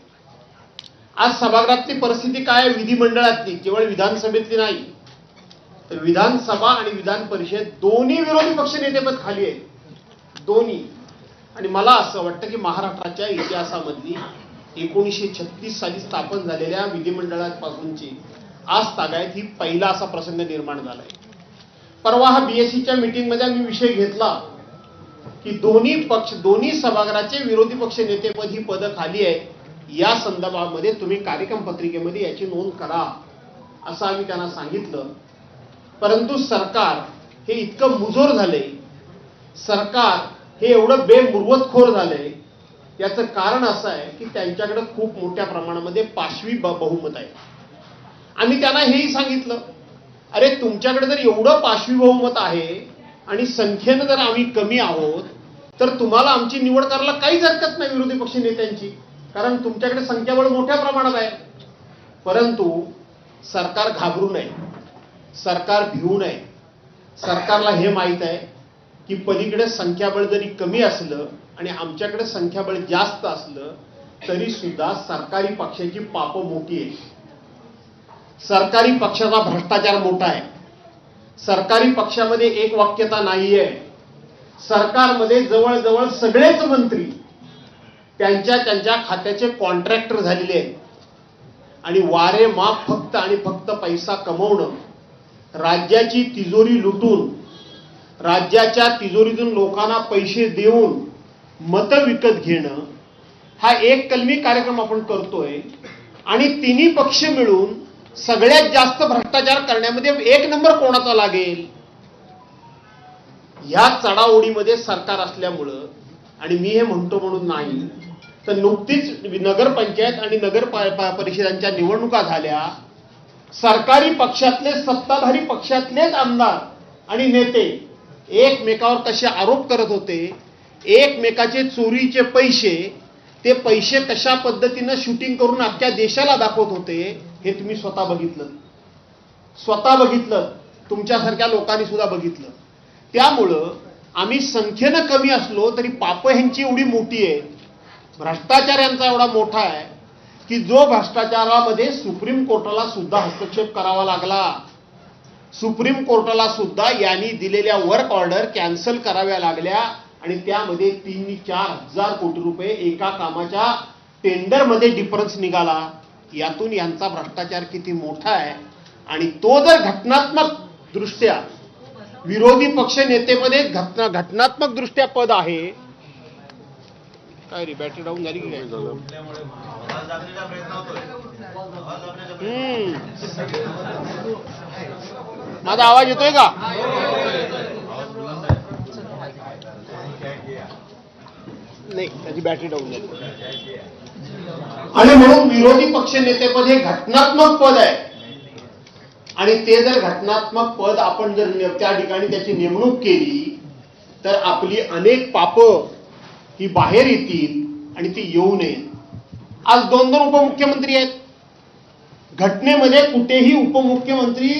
आज सभागृहातली परिस्थिती काय आहे, विधिमंडळातली, केवळ विधानसभेतली नाही, तर विधानसभा आणि विधान परिषद दोन्ही विरोधी पक्ष नेतेपद खाली आहेत. दोन्ही आणि मला असं वाटतं की महाराष्ट्राच्या इतिहासामधली 1936 साली स्थापन झालेल्या विधिमंडळापासूनची आज तागायत ही पहिला असा प्रसंग निर्माण झालाय. परवा हा बीएससीच्या मीटिंगमध्ये मी विषय घेतला की दोन्ही सभागृहाचे विरोधी पक्ष नेतेपद ही पदं खाली आहेत. या संदर्भामध्ये तुम्ही कार्यक्रम पत्रिकेमध्ये याची नोंद करा असं आम्ही त्यांना सांगितलं. परंतु सरकार हे इतकं मुजोर झाले, सरकार हे एवढं बेमुरवतखोर झालंय, याचं कारण असं आहे की त्यांच्याकडे खूप मोठ्या प्रमाणामध्ये पाशवी बहुमत आहे. आम्ही त्यांना हेही सांगितलं, अरे तुमच्याकडे जर एवढं पाशवी बहुमत आहे आणि संख्येनं जर आम्ही कमी आहोत तर तुम्हाला आमची निवड करायला काहीच हरकत नाही विरोधी पक्ष नेत्यांची, कारण तुमच्याकडे संख्याबळ मोठ्या प्रमाणात आहे. परंतु सरकार घाबरू नये, सरकार भिवू नये. सरकारला हे माहीत आहे की पलीकडे संख्याबळ जरी कमी असलं आणि आमच्याकडे संख्याबळ जास्त असलं तरी सुद्धा सरकारी पक्षाची पापं मोठी आहे. सरकारी पक्षाचा भ्रष्टाचार मोठा आहे. सरकारी पक्षामध्ये एक वाक्यता नाहीये. सरकारमध्ये जवळजवळ सगळेच मंत्री त्यांच्या खात्याचे कॉन्ट्रॅक्टर झालेले आहेत आणि वारे माप फक्त आणि फक्त पैसा कमवणं, राज्याची तिजोरी लुटून, राज्याच्या तिजोरीतून लोकांना पैसे देऊन मतं विकत घेणं हा एक कलमी कार्यक्रम आपण करतोय. आणि तिन्ही पक्ष मिळून सगळ्यात जास्त भ्रष्टाचार करण्यामध्ये एक नंबर कोणाचा लागेल ह्या चढाओढीमध्ये सरकार असल्यामुळं, आणि मी हे म्हणतो म्हणून नाही तर नुकतीच नगरपंचायत आणि नगर परिषदांच्या निवडणुका झाल्या. सरकारी पक्षातले, सत्ताधारी पक्षातलेच आमदार आणि नेते एकमेकावर कसे आरोप करत होते, एकमेकाचे चोरीचे पैसे, ते पैसे कशा पद्धतीनं शूटिंग करून अख्ख्या देशाला दाखवत होते, हे तुम्ही स्वतः बघितलं, तुमच्यासारख्या लोकांनी सुद्धा बघितलं. त्यामुळं आम्ही संख्येनं कमी असलो तरी पाप ह्यांची एवढी मोठी आहे, भ्रष्टाचार यांचा एवढा मोठा आहे की जो भ्रष्टाचारामध्ये सुप्रीम कोर्टाला सुद्धा हस्तक्षेप करावा लागला. सुप्रीम कोर्टाला सुद्धा यांनी दिलेल्या वर्क ऑर्डर कॅन्सल कराव्या लागल्या आणि त्यामध्ये 3-4 हजार कोटी रुपये एका कामाच्या टेंडरमध्ये डिफरन्स निघाला. यातून यांचा भ्रष्टाचार किती मोठा आहे. आणि तो जर घटनात्मक दृष्ट्या विरोधी पक्ष नेतेमध्ये घटनात्मक दृष्ट्या पद आहे. काय रे, बॅटरी डाऊन झाली की काय? माझा आवाज येतोय का? नाही, त्याची बॅटरी डाऊन झाली. आणि म्हणून विरोधी पक्ष नेतेपद हे घटनात्मक पद आहे आणि ते जर घटनात्मक पद आपण जर त्या ठिकाणी त्याची नेमणूक केली तर आपली अनेक पापं ही बाहेर येतील आणि ती येऊ नयेत. आज 2 उपमुख्यमंत्री आहेत. घटनेमध्ये कुठेही उपमुख्यमंत्री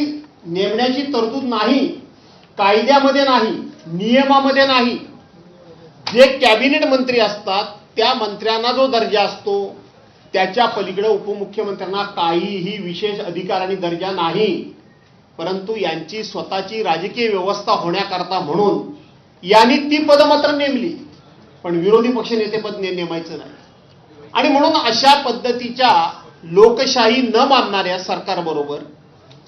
नेमण्याची तरतूद नाही, कायद्यामध्ये नाही, नियमामध्ये नाही. जे कॅबिनेट मंत्री असतात त्या मंत्र्यांना जो दर्जा असतो त्याच्या पलीकडे उपमुख्यमंत्र्यांना काहीही विशेष अधिकार आणि दर्जा नाही. परंतु यांची स्वतःची राजकीय व्यवस्था होण्याकरता म्हणून यांनी ती पदं मात्र नेमली, पण विरोधी पक्ष नेतेपद नेमायचं नाही. आणि म्हणून अशा पद्धतीच्या लोकशाही न मानणाऱ्या सरकारबरोबर,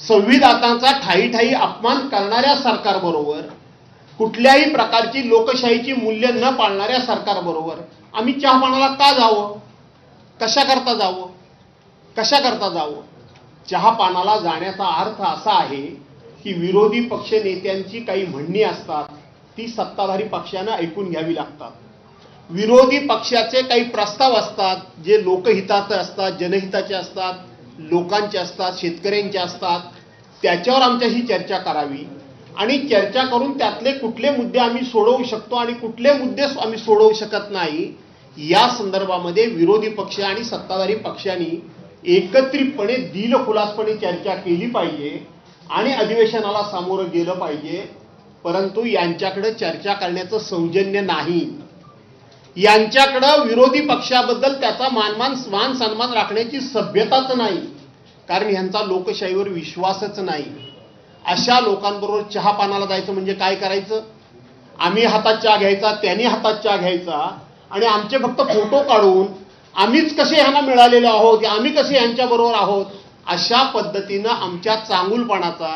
संविधानाचा ठायी अपमान करणाऱ्या सरकारबरोबर, कुठल्याही प्रकारची लोकशाहीची मूल्य न पाळणाऱ्या सरकारबरोबर आम्ही चहापानाला का जावं? कशाकरता जावं? चहापानाला जाण्याचा अर्थ असा आहे की विरोधी पक्ष नेत्यांची काही म्हणणी असतात ती सत्ताधारी पक्षानं ऐकून घ्यावी लागतात. विरोधी पक्षाचे काही प्रस्ताव असतात जे लोकहिताचे असतात, जनहिताचे असतात, लोकांचे असतात, शेतकऱ्यांचे असतात. त्याच्यावर आमच्याशी चर्चा करावी आणि चर्चा करून त्यातले कुठले मुद्दे आम्ही सोडवू शकतो आणि कुठले मुद्दे आम्ही सोडवू शकत नाही, या संदर्भामध्ये विरोधी पक्ष आणि सत्ताधारी पक्षांनी एकत्रितपणे दिलखुलासपणे चर्चा केली पाहिजे आणि अधिवेशनाला सामोरं गेलं पाहिजे. परंतु यांच्याकडे चर्चा करण्याचं सौजन्य नाही. यांच्याकडं विरोधी पक्षाबद्दल त्याचा मान सन्मान राखण्याची सभ्यताच नाही, कारण यांचा लोकशाहीवर विश्वासच नाही. अशा लोकांबरोबर चहापानाला जायचं म्हणजे काय करायचं? आम्ही हातात चहा घ्यायचा, त्यांनी हातात चहा घ्यायचा आणि आमचे फक्त फोटो काढून आम्हीच कसे ह्यांना मिळालेलो आहोत, आम्ही कसे यांच्याबरोबर आहोत, अशा पद्धतीनं आमच्या चांगुलपणाचा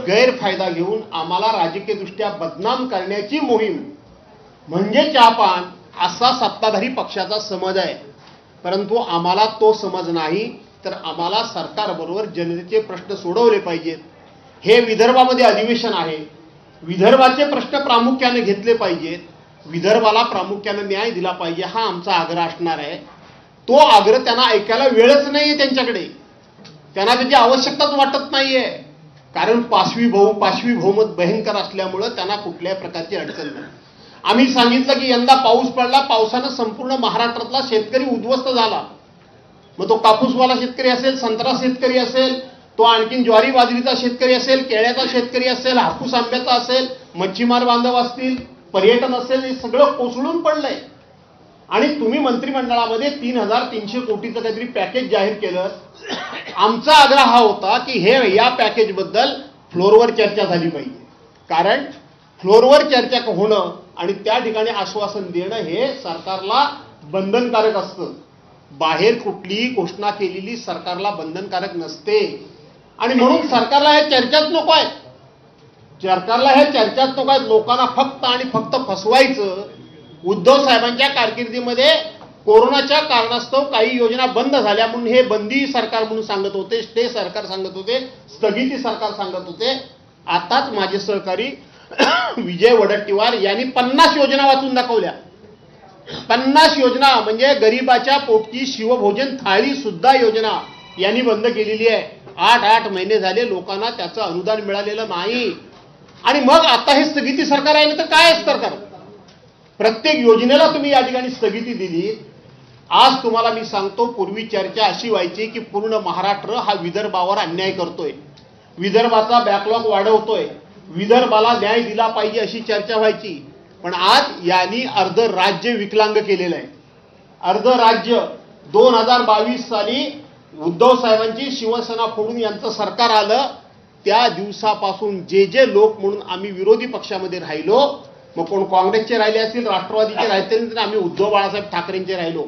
गैरफायदा घेऊन आम्हाला राजकीयदृष्ट्या बदनाम करण्याची मोहीम म्हणजे चहापान असा सत्ताधारी पक्षाचा समज आहे. परंतु आम्हाला तो समज नाही, तर आम्हाला सरकारबरोबर जनतेचे प्रश्न सोडवले पाहिजेत. हे विदर्भामध्ये अधिवेशन आहे, विदर्भाचे प्रश्न प्रामुख्याने घेतले पाहिजेत, विदर्भाला प्रामुख्याने न्याय दिला पाहिजे, हा आमचा आग्रह असणार आहे. तो आग्रह त्यांना ऐकायला वेळच नाहीये, त्यांच्याकडे त्यांना त्याची आवश्यकताच वाटत नाहीये. कारण पाशवी बहुमत भयंकर असल्यामुळं त्यांना कुठल्याही प्रकारची अडचण नाही. आम्ही सांगितलं की यंदा पाऊस पडला, पावसानं संपूर्ण महाराष्ट्रातला शेतकरी उद्ध्वस्त झाला. मग तो कापूसवाला शेतकरी असेल, संत्रा शेतकरी असेल, तो आणखीन ज्वारी बाजरीचा शेतकरी असेल, केळ्याचा शेतकरी असेल, हापूस आंब्याचा असेल, मच्छीमार बांधव असतील, पर्यटन असेल, हे सगळं कोसळून पडलंय. आणि तुम्ही मंत्रिमंडळामध्ये 3,300 कोटीचं काहीतरी पॅकेज जाहीर केलं. आमचा आग्रह हा होता की या पॅकेजबद्दल फ्लोअरवर चर्चा झाली पाहिजे. कारण फ्लोअरवर चर्चा होणं आणि त्या ठिकाणी आश्वासन देणं हे सरकारला बंधनकारक असतं. बाहेर कुठलीही घोषणा केलेली सरकारला बंधनकारक नसते. आणि म्हणून सरकारला हे चर्चाच नको आहेत. सरकारला हे चर्चाच नको आहेत. लोकांना फक्त आणि फक्त फसवायचं. उद्धव साहेबांच्या कारकिर्दीमध्ये कोरोनाच्या कारणास्तव काही योजना बंद झाल्या म्हणून हे बंदी सरकार म्हणून सांगत होते, स्टे सरकार सांगत होते, स्थगिती सरकार सांगत होते. आताच माझे सहकारी विजय वडट्टीवार यांनी 50 योजना वाचून दाखवल्या. 50 योजना म्हणजे गरीबाच्या पोटची शिवभोजन थाळी सुद्धा योजना यांनी बंद केलेली आहे. 8 महिने झाले लोकांना त्याचं अनुदान मिळालेलं नाही. आणि मग आता हे स्थगिती सरकार आहे, तर काय आहे सरकार? प्रत्येक योजनेला तुम्ही या ठिकाणी स्थगिती दिली. आज तुम्हाला मी सांगतो, पूर्वी चर्चा अशी व्हायची की पूर्ण महाराष्ट्र हा विदर्भावर अन्याय करतोय, विदर्भाचा बॅकलॉग वाढवतोय, विदर्भाला न्याय दिला पाहिजे अशी चर्चा व्हायची. पण आज यांनी अर्ध राज्य विकलांग केलेलं आहे. अर्ध राज्य 2022 साली उद्धव साहेबांची शिवसेना फोडून यांचं सरकार आलं, त्या दिवसापासून जे लोक म्हणून आम्ही विरोधी पक्षामध्ये राहिलो, मग कोण काँग्रेसचे राहिले असतील, राष्ट्रवादीचे राहिले, आम्ही उद्धव बाळासाहेब ठाकरेंचे राहिलो.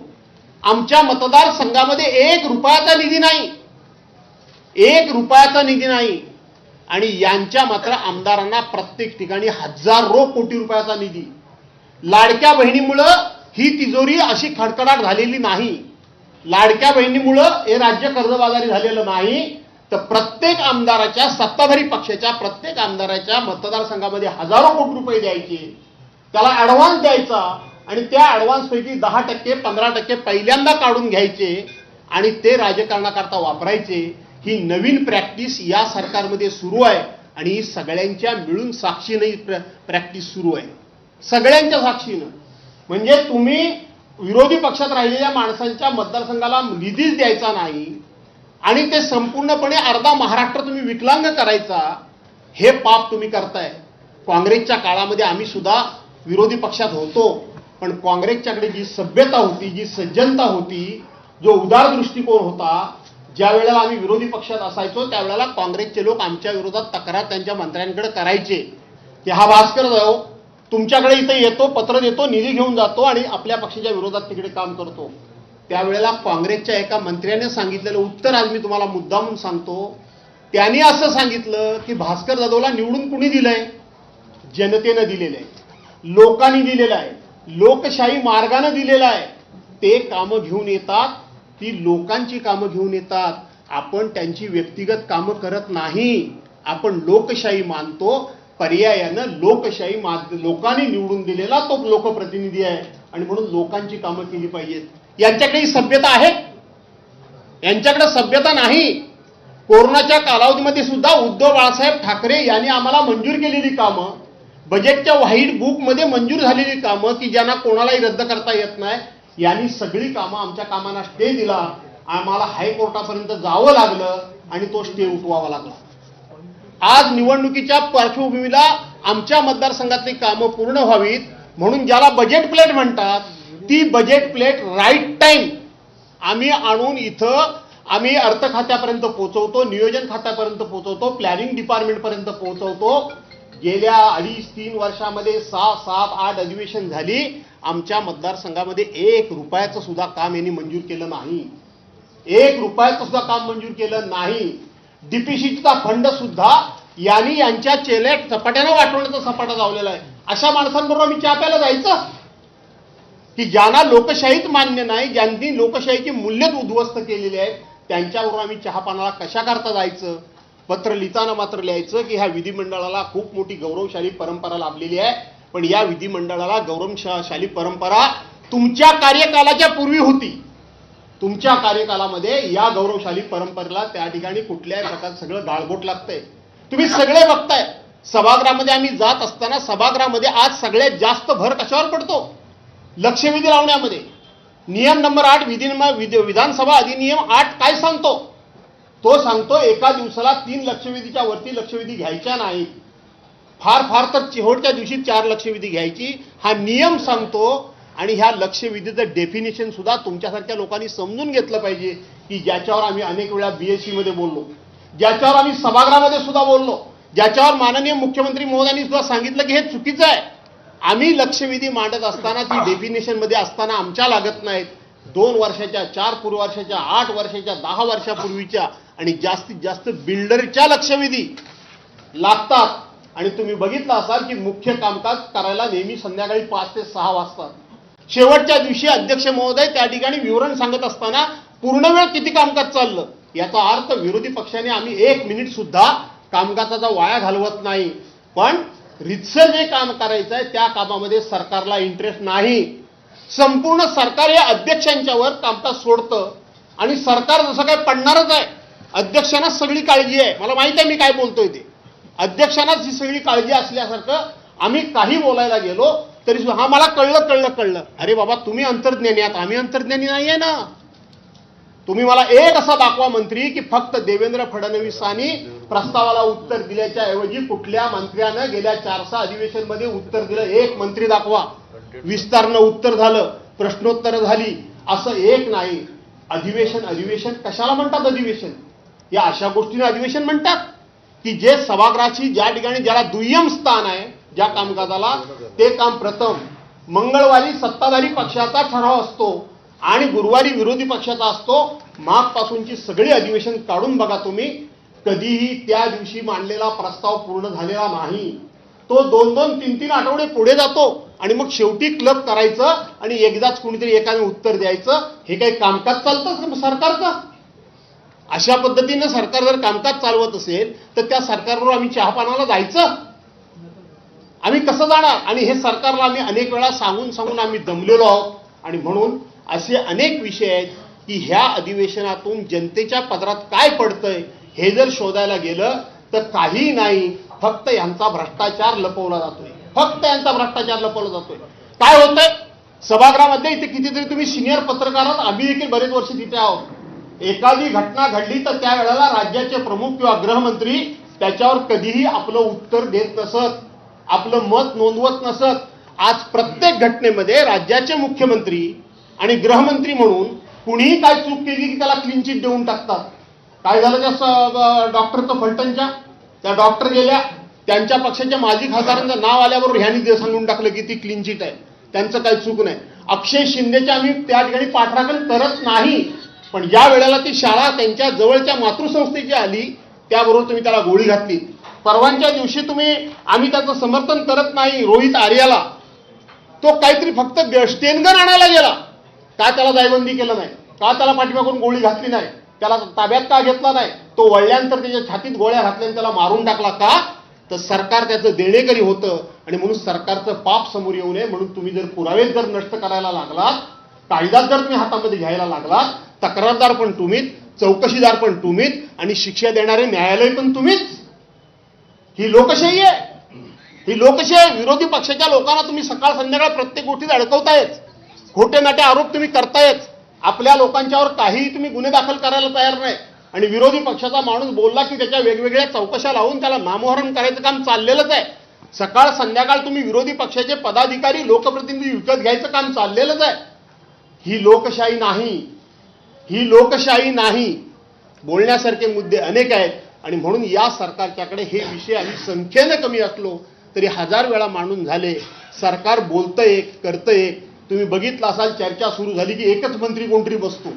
आमच्या मतदारसंघामध्ये 1 रुपयाचा निधी नाही, 1 रुपयाचा निधी नाही. आणि यांच्या मात्र आमदारांना प्रत्येक ठिकाणी हजारो कोटी रुपयाचा निधी. लाडक्या बहिणीमुळं ही तिजोरी अशी खडखडाट झालेली नाही. लाडक्या बहिणीमुळं हे राज्य कर्जबाजारी झालेलं नाही. तर प्रत्येक आमदाराच्या, सत्ताधारी पक्षाच्या प्रत्येक आमदाराच्या मतदारसंघामध्ये हजारो कोटी रुपये द्यायचे, त्याला ऍडव्हान्स द्यायचा आणि त्या ऍडव्हान्सपैकी 10%, 15% पहिल्यांदा काढून घ्यायचे आणि ते राजकारणाकरता वापरायचे. ही नवीन प्रॅक्टिस या सरकारमध्ये सुरू आहे आणि ही सगळ्यांच्या मिळून साक्षीनं प्रॅक्टिस सुरू आहे, सगळ्यांच्या साक्षीनं. म्हणजे तुम्ही विरोधी पक्षात राहिलेल्या माणसांच्या मतदारसंघाला निधीच द्यायचा नाही आणि ते संपूर्णपणे अर्धा महाराष्ट्र तुम्ही विकलांग करायचा, हे पाप तुम्ही करताय. काँग्रेसच्या काळामध्ये आम्ही सुद्धा विरोधी पक्षात होतो, पण काँग्रेसच्याकडे जी सभ्यता होती, जी सज्जनता होती, जो उदार दृष्टिकोन होता, ज्या वेळेला आम्ही विरोधी पक्षात असायचो त्यावेळेला काँग्रेसचे लोक आमच्या विरोधात तक्रार त्यांच्या मंत्र्यांकडे करायचे की हा भास्कर जाऊ तुमच्याकडे इथे येतो, पत्र देतो, निधी घेऊन जातो आणि आपल्या पक्षाच्या विरोधात तिकडे काम करतो. त्यावेळेला काँग्रेसच्या एका मंत्र्याने सांगितलेलं उत्तर आज मी तुम्हाला मुद्दामून सांगतो. त्यांनी असं सांगितलं की भास्कर जाधवला निवडून कुणी दिलंय? जनतेनं दिलेलं आहे, लोकांनी दिलेलं आहे, लोकशाही मार्गानं दिलेलं आहे. ते कामं घेऊन येतात, ती लोकांची कामं घेऊन येतात. आपण त्यांची व्यक्तिगत कामं करत नाही, आपण लोकशाही मानतो. पर्यायानं लोकशाही लोकांनी निवडून दिलेला तो लोकप्रतिनिधी आहे आणि म्हणून लोकांची कामं केली पाहिजेत. यांच्याकडे ही सभ्यता आहे? यांच्याकडे सभ्यता नाही. कोरोनाच्या कालावधीमध्ये सुद्धा उद्धव बाळासाहेब ठाकरे यांनी आम्हाला मंजूर केलेली कामं, बजेटच्या व्हाईट बुकमध्ये मंजूर झालेली कामं की ज्यांना कोणालाही रद्द करता येत नाही, यांनी सगळी कामं, आमच्या कामांना स्टे दिला. आम्हाला हायकोर्टापर्यंत जावं लागलं आणि तो स्टे उठवावा लागला. आज निवडणुकीच्या पार्श्वभूमीला आमच्या मतदारसंघातली कामं पूर्ण व्हावीत म्हणून ज्याला बजेट प्लेट म्हणतात, ती बजेट प्लेट राईट टाइम आम्ही आणून इथं आम्ही अर्थ खात्यापर्यंत पोहोचवतो, नियोजन खात्यापर्यंत पोहोचवतो, प्लॅनिंग डिपार्टमेंटपर्यंत पोहोचवतो. गेल्या 2.5-3 वर्षामध्ये 6, 7, 8 अधिवेशन झाली. आमच्या मतदारसंघामध्ये 1 रुपयाचं सुद्धा काम यांनी मंजूर केलं नाही. 1 रुपयाचं सुद्धा काम मंजूर केलं नाही. डीपीसीचा फंड सुद्धा यांनी यांच्या चेलेट सपाट्यानं वाटवण्याचा सपाटा लावलेला आहे. अशा माणसांबरोबर आम्ही चहा प्यायला जायचं की ज्यांना लोकशाहीच मान्य नाही, ज्यांनी लोकशाहीची मूल्यच उद्ध्वस्त केलेली आहेत, त्यांच्याबरोबर आम्ही चहापानाला कशा करता जायचं? पत्र लिहिताना मात्र लिहायचं की ह्या विधिमंडळाला खूप मोठी गौरवशाली परंपरा लाभलेली आहे, पण या विधिमंडळाला गौरवशाली परंपरा तुमच्या कार्यकालाच्या पूर्वी होती. तुमच्या कार्यकालामध्ये या गौरवशाली परंपरेला त्या ठिकाणी कुठल्याही प्रकारचं सगळं गाळबोट लागतंय. तुम्ही सगळे बघताय. सभागृहामध्ये आम्ही जात असताना सभागृहामध्ये आज सगळ्यात जास्त भर कशावर पडतो? लक्षवेधी लावण्यामध्ये. नियम नंबर 8 विधानसभा अधिनियम 8 काय सांगतो? तो सांगतो एका दिवसाला 3 लक्षवेधीच्या वरती लक्षवेधी घ्यायच्या नाहीत. फार तर शेवटच्या दिवशी 4 लक्षवेधी घ्यायची हा नियम सांगतो. आणि ह्या लक्षवेधीचं डेफिनेशन सुद्धा तुमच्यासारख्या लोकांनी समजून घेतलं पाहिजे की ज्याच्यावर आम्ही अनेक वेळा बीएससी मध्ये बोललो, ज्याच्यावर आम्ही सभागृहामध्ये सुद्धा बोललो, ज्याच्यावर माननीय मुख्यमंत्री महोदयांनी सुद्धा सांगितलं की हे चुकीचं आहे. आम्ही लक्षवेधी मांडत असताना ती डेफिनेशन मध्ये असताना आमच्या लागत नाहीत. 2 वर्षाच्या, 4 पूर्व वर्षाच्या, 8 वर्षाच्या, 10 वर्षापूर्वीच्या आणि जास्तीत जास्त बिल्डरच्या लक्षवेधी लागतात. आणि तुम्ही बघितलं असाल की मुख्य कामकाज करायला नेहमी संध्याकाळी 5 ते 6 वाजता. शेवटच्या दिवशी अध्यक्ष महोदय त्या ठिकाणी विवरण सांगत असताना पूर्ण वेळ किती कामकाज चाललं याचा अर्थ विरोधी पक्षाने आम्ही 1 मिनिट सुद्धा कामकाजाचा वाया घालवत नाही. पण रितसर जे काम करायचं आहे त्या कामामध्ये सरकारला इंटरेस्ट नाही. संपूर्ण सरकार या अध्यक्षांच्यावर कामकाज सोडतं आणि सरकार जसं काय पडणारच आहे. अध्यक्षांना सगळी काळजी आहे. मला माहिती आहे मी काय बोलतोय ते. अध्यक्षांनाच ही सगळी काळजी असल्यासारखं आम्ही काही बोलायला गेलो तरी हा मला कळलं. अरे बाबा तुम्ही अंतर्ज्ञानी आहात, आम्ही अंतर्ज्ञानी नाहीये ना. तुम्ही मला एक असा दाखवा मंत्री की फक्त देवेंद्र फडणवीसांनी प्रस्तावाला उत्तर दिल्याच्या ऐवजी कुठल्या मंत्र्यानं गेल्या 400 अधिवेशन मध्ये उत्तर दिलं. एक मंत्री दाखवा. विस्तारनं उत्तर झालं, प्रश्नोत्तर झाली, असं एक नाही. अधिवेशन कशाला म्हणतात? अधिवेशन या अशा गोष्टीने अधिवेशन म्हणतात की जे सभागृहाची ज्या ठिकाणी ज्याला दुय्यम स्थान आहे ज्या कामकाजाला, ते काम प्रथम. मंगळवारी सत्ताधारी पक्षाचा ठराव असतो आणि गुरुवारी विरोधी पक्षाचा असतो. मागपासूनची सगळी अधिवेशन काढून बघा तुम्ही, कधीही त्या दिवशी मांडलेला प्रस्ताव पूर्ण झालेला नाही. तो 2-2, 3-3 आठवडे पुढे जातो आणि मग शेवटी क्लब करायचं आणि एकदाच कोणीतरी एकाने उत्तर द्यायचं. हे काही कामकाज चालतं सरकारचं? अशा पद्धतीनं सरकार जर कामकाज चालवत असेल तर त्या सरकारबरोबर आम्ही चहापानाला जायचं? आम्ही कसं जाणार? आणि हे सरकारला आम्ही अनेक वेळा सांगून आम्ही दमलेलो आहोत. आणि म्हणून असे अनेक विषय आहेत की ह्या अधिवेशनातून जनतेच्या पदरात काय पडतंय हे जर शोधायला गेलं तर काही नाही. फक्त यांचा भ्रष्टाचार लपवला जातोय. काय होतंय सभागृहामध्ये? इथे कितीतरी तुम्ही सिनियर पत्रकार आहात, आम्ही देखील बरेच वर्ष तिथे आहोत. एखादी घटना घडली तर त्यावेळेला राज्याचे प्रमुख किंवा गृहमंत्री त्याच्यावर कधीही आपलं उत्तर देत नसत, आपलं मत नोंदवत नसत. आज प्रत्येक घटनेमध्ये राज्याचे मुख्यमंत्री आणि गृहमंत्री म्हणून कुणीही काय चूक केली की त्याला क्लीन चिट देऊन टाकतात. काय झालं त्या डॉक्टरचं फलटणच्या? त्या डॉक्टर गेल्या, त्यांच्या पक्षाच्या माजी खासदारांचं नाव आल्याबरोबर ह्यांनी सांगून टाकलं की ती क्लीन चिट आहे, त्यांचं काही चूक नाही. अक्षय शिंदेच्या आम्ही त्या ठिकाणी पाठराखण करत नाही, पण ज्या वेळेला ती शाळा त्यांच्या जवळच्या मातृसंस्थेची आली त्याबरोबर तुम्ही त्याला गोळी घातली. परवांच्या दिवशी आम्ही त्याचं समर्थन करत नाही. रोहित आर्याला तो काहीतरी फक्त स्टेनगन आणायला गेला, का त्याला दायबंदी केलं नाही? का त्याला पाठीमागून गोळी घातली नाही? त्याला ताब्यात का घेतला नाही? तो वळल्यानंतर त्याच्या छातीत गोळ्या घातल्याने त्याला मारून टाकला. का? तर सरकार त्याचं देणेकरी होतं आणि म्हणून सरकारचं पाप समोर येऊ नये म्हणून तुम्ही जर पुरावे जर नष्ट करायला लागलात, कायदा जर तुम्ही हातामध्ये घ्यायला लागलात, तक्रारदार पण तुम्हीच, चौकशीदार पण तुम्हीच आणि शिक्षा देणारे न्यायालय पण तुम्हीच. ही लोकशाही आहे. ही लोकशाही. विरोधी पक्षाच्या लोकांना तुम्ही सकाळ संध्याकाळ प्रत्येक गोष्टीत अडकवतायच. खोटे नाटे आरोप तुम्ही करतायच. आपल्या लोकांच्यावर काही तुम्ही गुन्हे दाखल करायला तयार नाही. आणि विरोधी पक्षाचा माणूस बोलला की त्याच्या वेगवेगळ्या चौकशा लावून त्याला नामोहरम करायचं काम चाललेलंच आहे. सकाळ संध्याकाळ तुम्ही विरोधी पक्षाचे पदाधिकारी, लोकप्रतिनिधी विकत घ्यायचं काम चाललेलंच आहे. ही लोकशाही नाही. ही लोकशाही नाही. बोलण्यासारखे मुद्दे अनेक आहेत आणि म्हणून या सरकारच्याकडे हे विषय आम्ही संख्येने कमी असलो तरी 1000 वेळा मांडून झाले. सरकार बोलतं एक, करतं एक. तुम्ही बघितलं असाल चर्चा सुरू झाली की एकच मंत्री कोणतरी बसतो.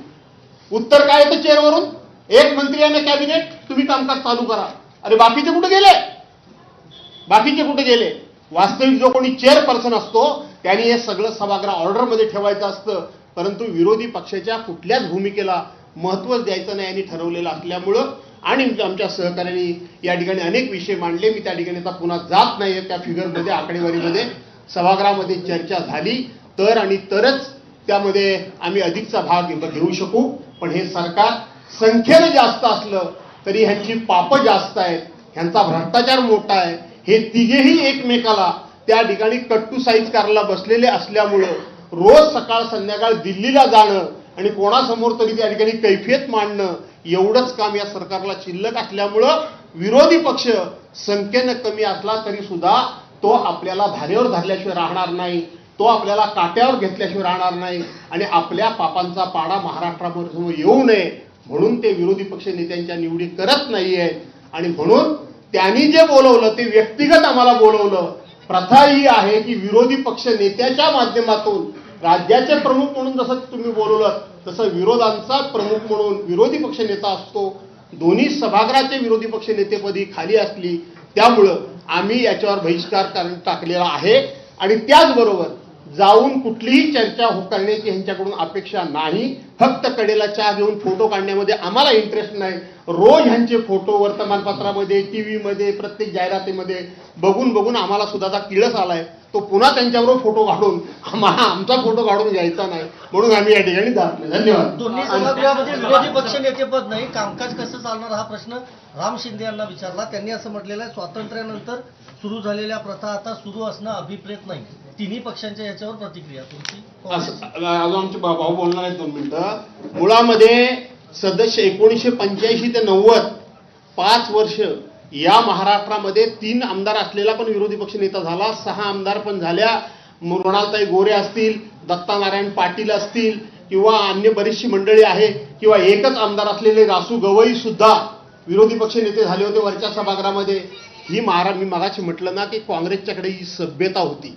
उत्तर काय येतं चेअरवरून? एक मंत्री आणि कॅबिनेट, तुम्ही कामकाज चालू करा. अरे बाकीचे कुठे गेले? बाकीचे कुठे गेले? वास्तविक जो कोणी चेअरपर्सन असतो त्यांनी हे सगळं सभागृह ऑर्डरमध्ये ठेवायचं असतं, परंतु विरोधी पक्षाच्या कुठल्याच भूमिकेला महत्त्वच द्यायचं नाही यांनी ठरवलेलं असल्यामुळं आणि आमच्या सहकार्यांनी या ठिकाणी अनेक विषय मांडले. मी त्या ठिकाणी आता पुन्हा जात नाही. त्या फिगरमध्ये, आकडेवारीमध्ये सभागृहामध्ये चर्चा झाली तर आणि तरच त्यामध्ये आम्ही अधिकचा भाग घेऊ शकू. पण हे सरकार संख्येनं जास्त असलं तरी ह्यांची पापं जास्त आहेत, ह्यांचा भ्रष्टाचार मोठा आहे. हे तिघेही एकमेकाला त्या ठिकाणी कट्टू साईज करायला बसलेले असल्यामुळं रोज सकाळ संध्याकाळ दिल्लीला जाणं आणि कोणासमोर तरी त्या ठिकाणी कैफियत मांडणं एवढंच काम या सरकारला शिल्लक असल्यामुळं विरोधी पक्ष संख्येनं कमी असला तरी सुद्धा तो आपल्याला धारेवर धरल्याशिवाय राहणार नाही, तो आपल्याला काट्यावर घेतल्याशिवाय राहणार नाही आणि आपल्या पापांचा पाडा महाराष्ट्रासमोर येऊ नये म्हणून ते विरोधी पक्ष नेत्यांच्या निवडी करत नाहीये. आणि म्हणून त्यांनी जे बोलवलं ते व्यक्तिगत आम्हाला बोलवलं. प्रथा ही आहे की विरोधी पक्ष नेत्याच्या माध्यमातून राज्याचे प्रमुख म्हणून जसं तुम्ही बोलवलं तसं विरोधांचा प्रमुख म्हणून विरोधी पक्ष नेता असतो. दोन्ही सभागृहाचे विरोधी पक्ष नेतेपदी खाली असली त्यामुळं आम्ही याच्यावर बहिष्कार टाकलेला आहे. आणि त्याचबरोबर जाऊन कुठलीही चर्चा करण्याची ह्यांच्याकडून अपेक्षा नाही. फक्त कडेला चहा घेऊन फोटो काढण्यामध्ये आम्हाला इंटरेस्ट नाही. रोज ह्यांचे फोटो वर्तमानपत्रामध्ये, टीव्हीमध्ये, प्रत्येक जाहिरातीमध्ये बघून बघून आम्हाला सुद्धा किळस आलाय. तो पुन्हा त्यांच्याबरोबर फोटो काढून आम्हाला आमचा फोटो काढून घ्यायचा नाही म्हणून आम्ही या ठिकाणी जात नाही. धन्यवाद. दोन्ही सभागृहामध्ये विरोधी पक्ष नेतेपद नाही, कामकाज कसं चालणार हा प्रश्न राम शिंदे यांना विचारला. त्यांनी असं म्हटलेलं आहे, स्वातंत्र्यानंतर सुरू झालेल्या प्रथा आता सुरू असणं अभिप्रेत नाही. तिन्ही पक्षांच्या याच्यावर प्रतिक्रिया तुमची? अजून आमचे भाऊ बोलणार आहेत 2 मिनिटं. मुळामध्ये सदस्य 1985 ते 90 5 वर्ष या महाराष्ट्रामध्ये 3 आमदार असलेला पण विरोधी पक्ष नेता झाला. 6 आमदार पण झाल्या. मृणालताई गोरे असतील, दत्ता नारायण पाटील असतील किंवा अन्य बरीचशी मंडळी आहे किंवा एकच आमदार असलेले रासू गवई सुद्धा विरोधी पक्ष नेते झाले होते वरच्या सभागृहामध्ये. ही मी मगाशी म्हटलं ना की काँग्रेसच्याकडे ही सभ्यता होती,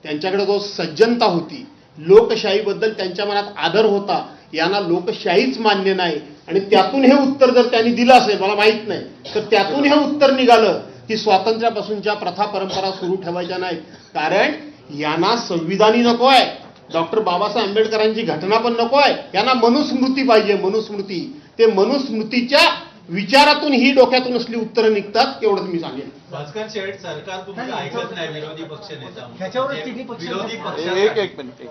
त्यांच्याकडे जो सज्जनता होती, लोकशाहीबद्दल त्यांच्या मनात आदर होता. यांना लोकशाहीच मान्य नाही आणि त्यातून हे उत्तर जर त्यांनी दिलं असेल, मला माहित नाही, तर त्यातून हे उत्तर निघालं की स्वातंत्र्यापासूनच्या प्रथा परंपरा सुरू ठेवायच्या नाहीत. कारण यांना संविधानी नको आहे, डॉक्टर बाबासाहेब आंबेडकरांची घटना पण नको आहे, यांना मनुस्मृती पाहिजे. मनुस्मृती, ते मनुस्मृतीच्या विचारातून ही डोक्यातून असली उत्तरं निघतात एवढंच मी सांगेन. भास्कर शेठ, सरकार तुमचं ऐकत नाही. विरोधी पक्ष नेता ह्याच्यावरच तिन्ही विरोधी पक्षांचं एक मिनिट.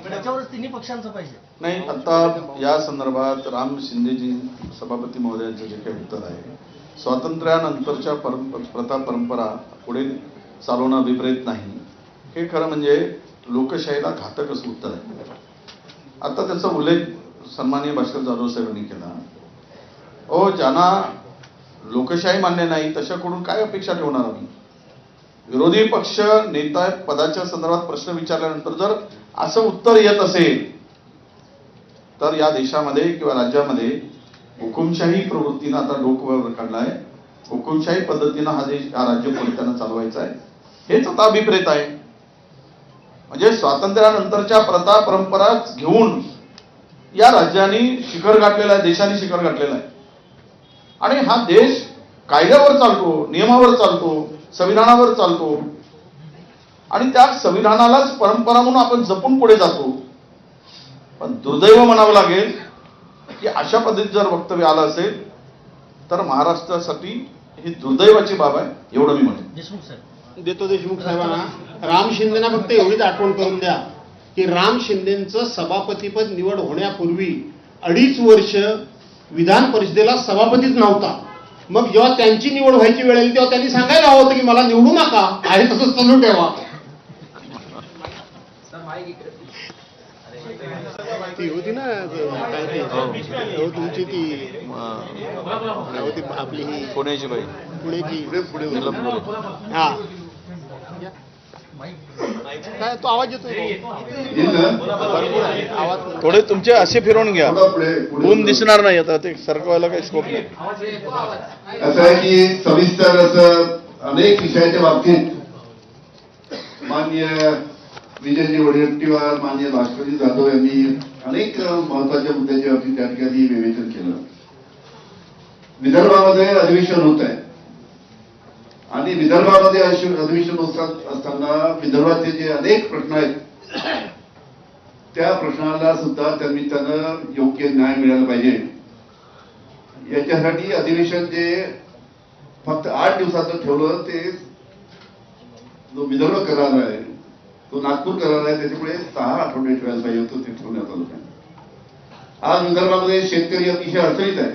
ह्याच्यावरच तिन्ही पक्षांचं पाहिजे. नाही, आता या संदर्भात राम शिंदेजी सभापती महोदयांचं जे काही उत्तर आहे, स्वातंत्र्यानंतरच्या प्रथा परंपरा पुढे चालवणं अभिप्रेत नाही, हे खरं म्हणजे लोकशाहीला घातक असं उत्तर आहे. आता त्याचा उल्लेख सन्माननीय भास्कर जाधव साहेबांनी केला. ज्यांना लोकशाही मान्य नाही तशाकडून काय अपेक्षा ठेवणार आम्ही? विरोधी पक्ष नेता पदाच्या संदर्भात प्रश्न विचारल्यानंतर जर असं उत्तर येत असेल तर या देशामध्ये किंवा राज्यामध्ये हुकुमशाही प्रवृत्तीनं आता डोकं काढलाय. हुकुमशाही पद्धतीनं हा राज्य पोलिसांना चालवायचा आहे, हेच आता अभिप्रेत आहे. म्हणजे स्वातंत्र्यानंतरच्या प्रथा परंपरा घेऊन या राज्याने शिखर गाठलेला आहे, देशाने शिखर गाठलेला आहे. आणि हा देश कायद्यावर चालतो, नियमावर चालतो, संविधानावर चालतो आणि त्या संविधानालाच परंपरा म्हणून आपण जपून पुढे जातो. पण दुर्दैव म्हणावं लागेल की अशा पद्धतीचं जर वक्तव्य आलं असेल तर महाराष्ट्रासाठी ही दुर्दैवाची बाब आहे, एवढं मी म्हणेन. देशमुख साहेब देतो देशमुख साहेबांना. राम शिंदेना फक्त एवढीच आठवण करून द्या की राम शिंदेचं सभापतीपद निवड होण्यापूर्वी 2.5 वर्ष विधान परिषदेला सभापतीच नव्हता. मग जेव्हा त्यांची निवड व्हायची वेळ आली तेव्हा त्यांनी सांगायला हवं होतं की मला निवडू नका, आहे तसं चालू ठेवा. ती होती ना काय ते तुमची ती होती आपली ही पुण्याची बाई, पुण्याची हा काय तो आवाज येतोय आवाज थोडे तुमचे असे फिरवून घ्या, ऊन दिसणार नाही. आता ते सरकवायला काही स्कोप नाही. असं आहे की सविस्तर असं अनेक विषयाच्या बाबतीत माननीय विजयजी वडेट्टीवार, माननीय भास्करजी जाधव यांनी अनेक महत्वाच्या मुद्द्याच्या बाबतीत त्या ठिकाणी विवेचन केलं. विदर्भामध्ये अधिवेशन होत आहे आणि विदर्भामध्ये अधिवेशन होत असताना विदर्भाचे जे अनेक प्रश्न आहेत त्या प्रश्नाला सुद्धा त्या निमित्तानं योग्य न्याय मिळाला पाहिजे. याच्यासाठी अधिवेशन जे फक्त 8 दिवसाचं ठेवलं ते जो विदर्भ करार आहे तो नागपूर करार आहे त्याच्यामुळे 6 आठवडे ठेवायला पाहिजे होतं, ते ठेवण्यात आलं नाही. आज विदर्भामध्ये शेतकरी अतिशय अडचणीत आहे.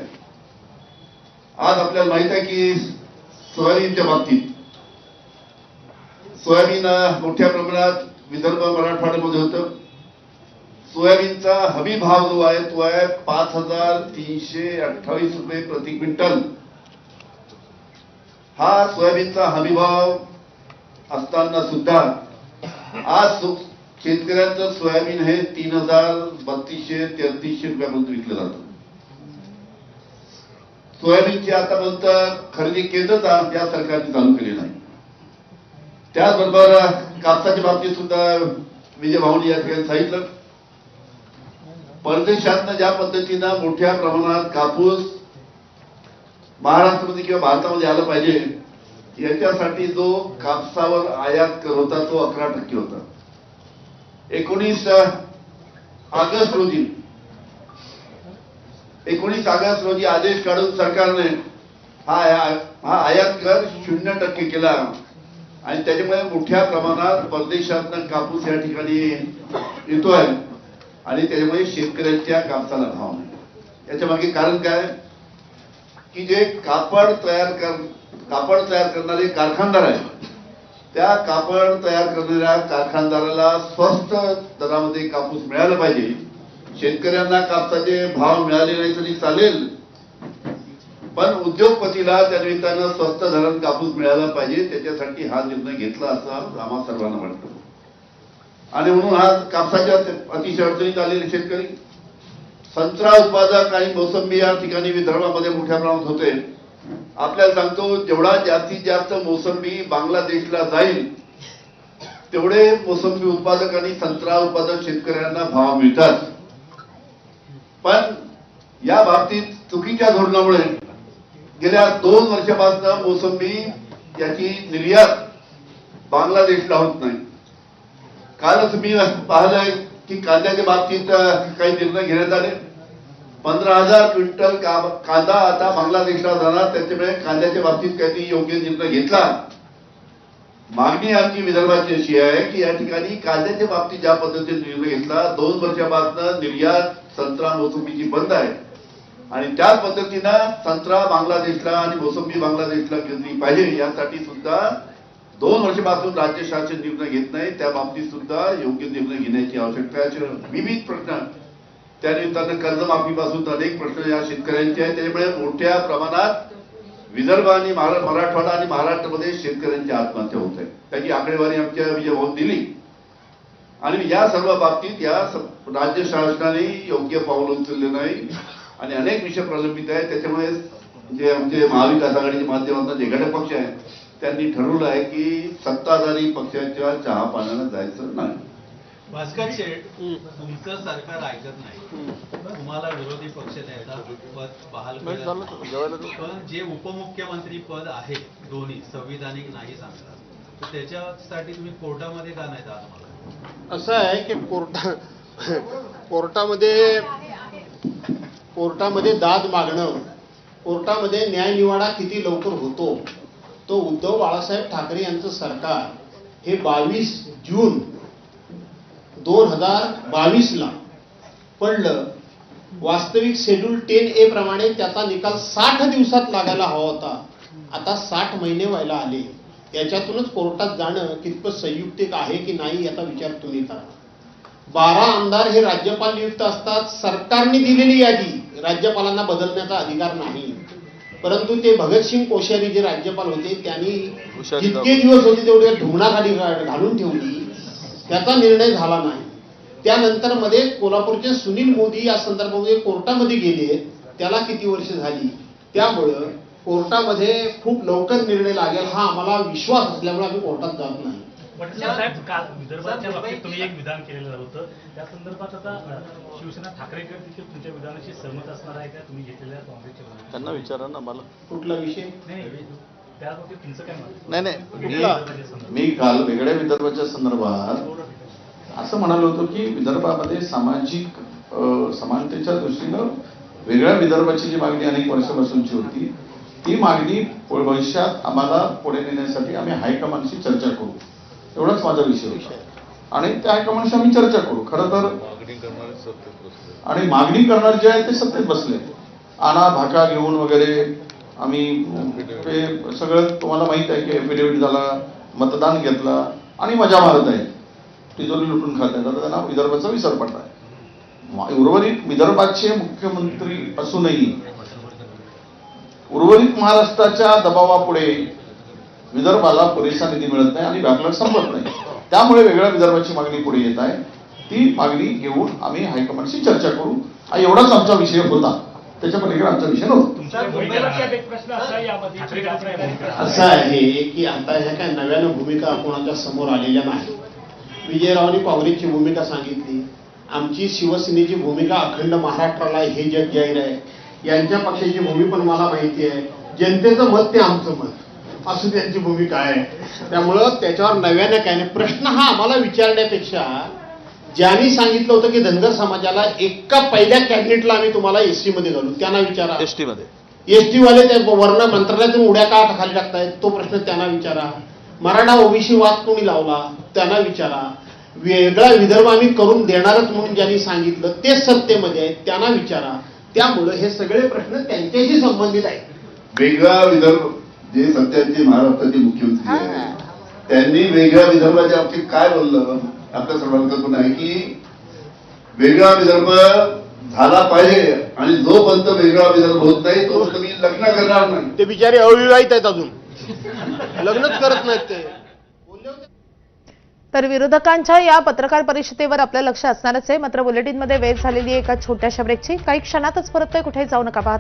आज आपल्याला माहित आहे की सोयाबीनच्या बाबतीत सोयाबीन मोठ्या प्रमाणात विदर्भ मराठवाड्यामध्ये होतं. सोयाबीनचा हमी भाव जो आहे तो आहे 5,328 रुपये प्रति क्विंटल. हा सोयाबीनचा हमी भाव असताना सुद्धा आज शेतकऱ्यांचं सोयाबीन हे 3,3200-3300 रुपयापर्यंत विकलं जातं. सोयाबीनची आतापर्यंत खरेदी केंद्र या सरकारने चालू केली नाही. त्याचबरोबर कापसाच्या बाबतीत सुद्धा विजय भाऊंनी या ठिकाणी सांगितलं, परदेशातनं ज्या पद्धतीनं मोठ्या प्रमाणात कापूस महाराष्ट्रामध्ये किंवा भारतामध्ये आला पाहिजे याच्यासाठी जो कापसावर आयात कर होता तो 11% होता. 19 ऑगस्ट रोजी आदेश काढून सरकारने हा आयात कर 0% केला आणि त्याच्यामुळे मोठ्या प्रमाणात परदेशातनं कापूस या ठिकाणी येतोय आणि त्याच्यामुळे शेतकऱ्यांच्या कापसाला भाव नाही. याच्या मागे कारण काय की जे कापड तयार करणारे कारखानदार आहेत त्या कापड तयार करणाऱ्या कारखानदाराला स्वस्त दरामध्ये कापूस मिळाला पाहिजे. शेतकऱ्यांना कापसाचे भाव मिळाले नाही तरी चालेल, पण उद्योगपतीला त्या निमित्तानं स्वस्त दरात कापूस मिळाला पाहिजे त्याच्यासाठी हा निर्णय घेतला असं आम्हा सर्वांना वाटतं. आणि म्हणून हा कापसाच्या अतिशय अडचणीत आलेले शेतकरी संत्रा उत्पादक आणि मोसंबी या ठिकाणी विदर्भामध्ये मोठ्या प्रमाणात होते. आपल्याला सांगतो जेवढा जास्तीत जास्त मोसंबी बांगलादेशला जाईल तेवढे मोसंबी उत्पादक आणि संत्रा उत्पादक शेतकऱ्यांना भाव मिळतात. पण या बाबतीत चुकीच्या धोरणामुळे गेल्या 2 वर्षापासून मोसंबी याची निर्यात बांगलादेशला होत नाही. कालच मी पाहिलंय की कांद्याच्या बाबतीत काही निर्णय घेण्यात आले. 15,000 क्विंटल कांदा आता बांगलादेशला जाणार, त्याच्यामुळे कांद्याच्या बाबतीत काहीतरी योग्य निर्णय घेतला. मागणी आमची विदर्भाची अशी आहे की या ठिकाणी कांद्याच्या बाबतीत ज्या पद्धतीने निर्णय घेतला 2 वर्षापासून निर्यात संत्रा मोसंबीची बंद आहे आणि त्याच पद्धतीनं संत्रा बांगलादेशला आणि मोसंबी बांगलादेशला घेतली पाहिजे यासाठी सुद्धा 2 वर्षापासून राज्य शासन निर्णय घेत नाही. त्या बाबतीत सुद्धा योग्य निर्णय घेण्याची आवश्यकता आहे. विविध प्रश्न त्या निमित्तानं कर्जमाफीपासून अनेक प्रश्न या शेतकऱ्यांचे आहेत. त्यामुळे मोठ्या प्रमाणात विदर्भ आणि मराठवाडा आणि महाराष्ट्रामध्ये शेतकऱ्यांच्या आत्महत्या होत आहेत. त्याची आकडेवारी आमच्या विजय भाऊ दिली आणि या सर्व बाबतीत या राज्य शासनाने योग्य पाऊल उचलले नाही आणि अनेक विषय प्रलंबित आहेत. त्याच्यामुळे जे आमचे महाविकास आघाडीच्या माध्यमातून जे घटक पक्ष आहेत त्यांनी ठरवलं आहे की सत्ताधारी पक्षाच्या चहा पाण्याला जायचं नाही. भास्कर शेठ, तुमचं सरकार ऐकत नाही. तुम्हाला विरोधी पक्ष नेता पद बहाल केलं, पण जे उपमुख्यमंत्री पद आहे दोन्ही संविधानिक नाही सांगतात, तर त्याच्यासाठी तुम्ही कोर्टामध्ये का नाही जात? मला असं आहे की कोर्टामध्ये दाद मागणं, कोर्टामध्ये न्यायनिवाडा किती लवकर होतो तो उद्धव बाळासाहेब ठाकरे यांचं सरकार हे 22 जून 2022 पडलं. वास्तविक शेड्यूल 10A प्रमाणे त्याचा निकाल 60 दिवसात लागायला हवा होता. आता 60 महिने व्हायला आले. याच्यातूनच कोर्टात जाणं कितपत संयुक्तिक आहे की नाही याचा विचार तुम्ही करा. 12 आमदार हे राज्यपाल नियुक्त असतात. सरकारने दिलेली यादी राज्यपालांना बदलण्याचा अधिकार नाही. परंतु ते भगतसिंग कोश्यारी जे राज्यपाल होते त्यांनी जितके दिवस होते तेवढे ढुंगणाखाली घालून ठेवली. त्याचा निर्णय झाला नाही. त्यानंतर मध्ये कोल्हापूरचे सुनील मोदी या संदर्भामध्ये कोर्टामध्ये गेले. त्याला किती वर्ष झाली. त्यामुळं कोर्टामध्ये खूप लवकर निर्णय लागेल हा आम्हाला विश्वास असल्यामुळे आम्ही कोर्टात जात नाही. पटेल साहेब, काल विदर्भाच्या बाबतीत तुम्ही एक विधान केलेलं होतं. त्या संदर्भात आता शिवसेना ठाकरे गट देखील तुमच्या विधानाशी सहमत असणार आहे का? तुम्ही घेतलेल्या काँग्रेसच्या विधानाशी? त्यांना विचारा ना मला. कुठला विषय? नाही, त्या बाबतीत तुमचं काय मत? नाही कुठला? मी काल वेगळ्या विदर्भाच्या संदर्भात असं म्हणालो होतो की विदर्भामध्ये सामाजिक समानतेच्या दृष्टीनं वेगळ्या विदर्भाची जी मागणी अनेक वर्षापासूनची होती, ती मागणी भविष्यात आम्हाला पुढे नेण्यासाठी आम्ही हायकमांडशी चर्चा करू, एवढाच माझा विषय होता. आणि त्या हायकमांडशी आम्ही चर्चा करू. खरं तर आणि मागणी करणारे जे आहे ते सत्तेत बसले, आणा भाका घेऊन वगैरे आम्ही ते सगळं तुम्हाला माहित आहे की एफिडेव्हिट झाला, मतदान घेतला आणि मजा मारत आहे, तिजोरी लुटून खात आहेत. आता त्यांना विदर्भाचा विसर पडला आहे. उर्वरित विदर्भाचे मुख्यमंत्री असूनही उर्वरित महाराष्ट्राच्या दबावापुढे विदर्भाला पुरेसा निधी मिळत नाही आणि बॅकलॉग संपत नाही. त्यामुळे वेगळ्या विदर्भाची मागणी पुढे येत आहे. ती मागणी घेऊन आम्ही हायकमांडशी चर्चा करू, हा एवढाच आमचा विषय होता. त्याच्या पलीकडे आमचा विषय नव्हता. असं आहे की आता ह्या काय नव्यानं भूमिका कोणाच्या समोर आलेल्या नाही. विजयरावांनी काँग्रेसची भूमिका सांगितली, आमची शिवसेनेची भूमिका अखंड महाराष्ट्राला हे जग जाहीर आहे. यांच्या पक्षाची भूमिका पण मला माहिती आहे. जनतेचं मत ते आमचं मत असं त्यांची भूमिका आहे. त्यामुळं त्याच्यावर नव्यानं काय नाही. प्रश्न हा आम्हाला विचारण्यापेक्षा ज्यांनी सांगितलं होतं की धनगर समाजाला एका पहिल्या कॅबिनेटला आम्ही तुम्हाला एसटी मध्ये घालू, त्यांना विचारा. एसटी वाले त्या वर्ण मंत्रालयातून उड्या का खाली टाकतायत तो प्रश्न त्यांना विचारा. मराठा ओबीसी वाद कोणी लावला त्यांना विचारा. वेगळा विदर्भ आम्ही करून देणारच म्हणून ज्यांनी सांगितलं ते सत्तेमध्ये आहेत त्यांना विचारा. त्यामुळे हे सगळे प्रश्न त्यांच्याशी संबंधित आहेत. वेगळा विदर्भ जे सध्याचे महाराष्ट्राचे मुख्यमंत्री आहेत, त्यांनी वेगळ्या विदर्भाच्या बाबतीत काय बोललं आपल्या सर्वांना कल्पना आहे की वेगळा विदर्भ झाला पाहिजे आणि जोपर्यंत वेगळा विदर्भ होत नाही तोपर्यंत मी लग्न करणार नाही. ते बिचारे अविवाहित आहेत, अजून लग्नच करत नाहीत ते. तर विरोधकांच्या या पत्रकार परिषदेवर आपलं लक्ष असणारच आहे. मात्र बुलेटिनमध्ये वेळ झालेली आहे एका छोट्याशा ब्रेकची. काही क्षणातच परत कुठेही जाऊ नका. पाहत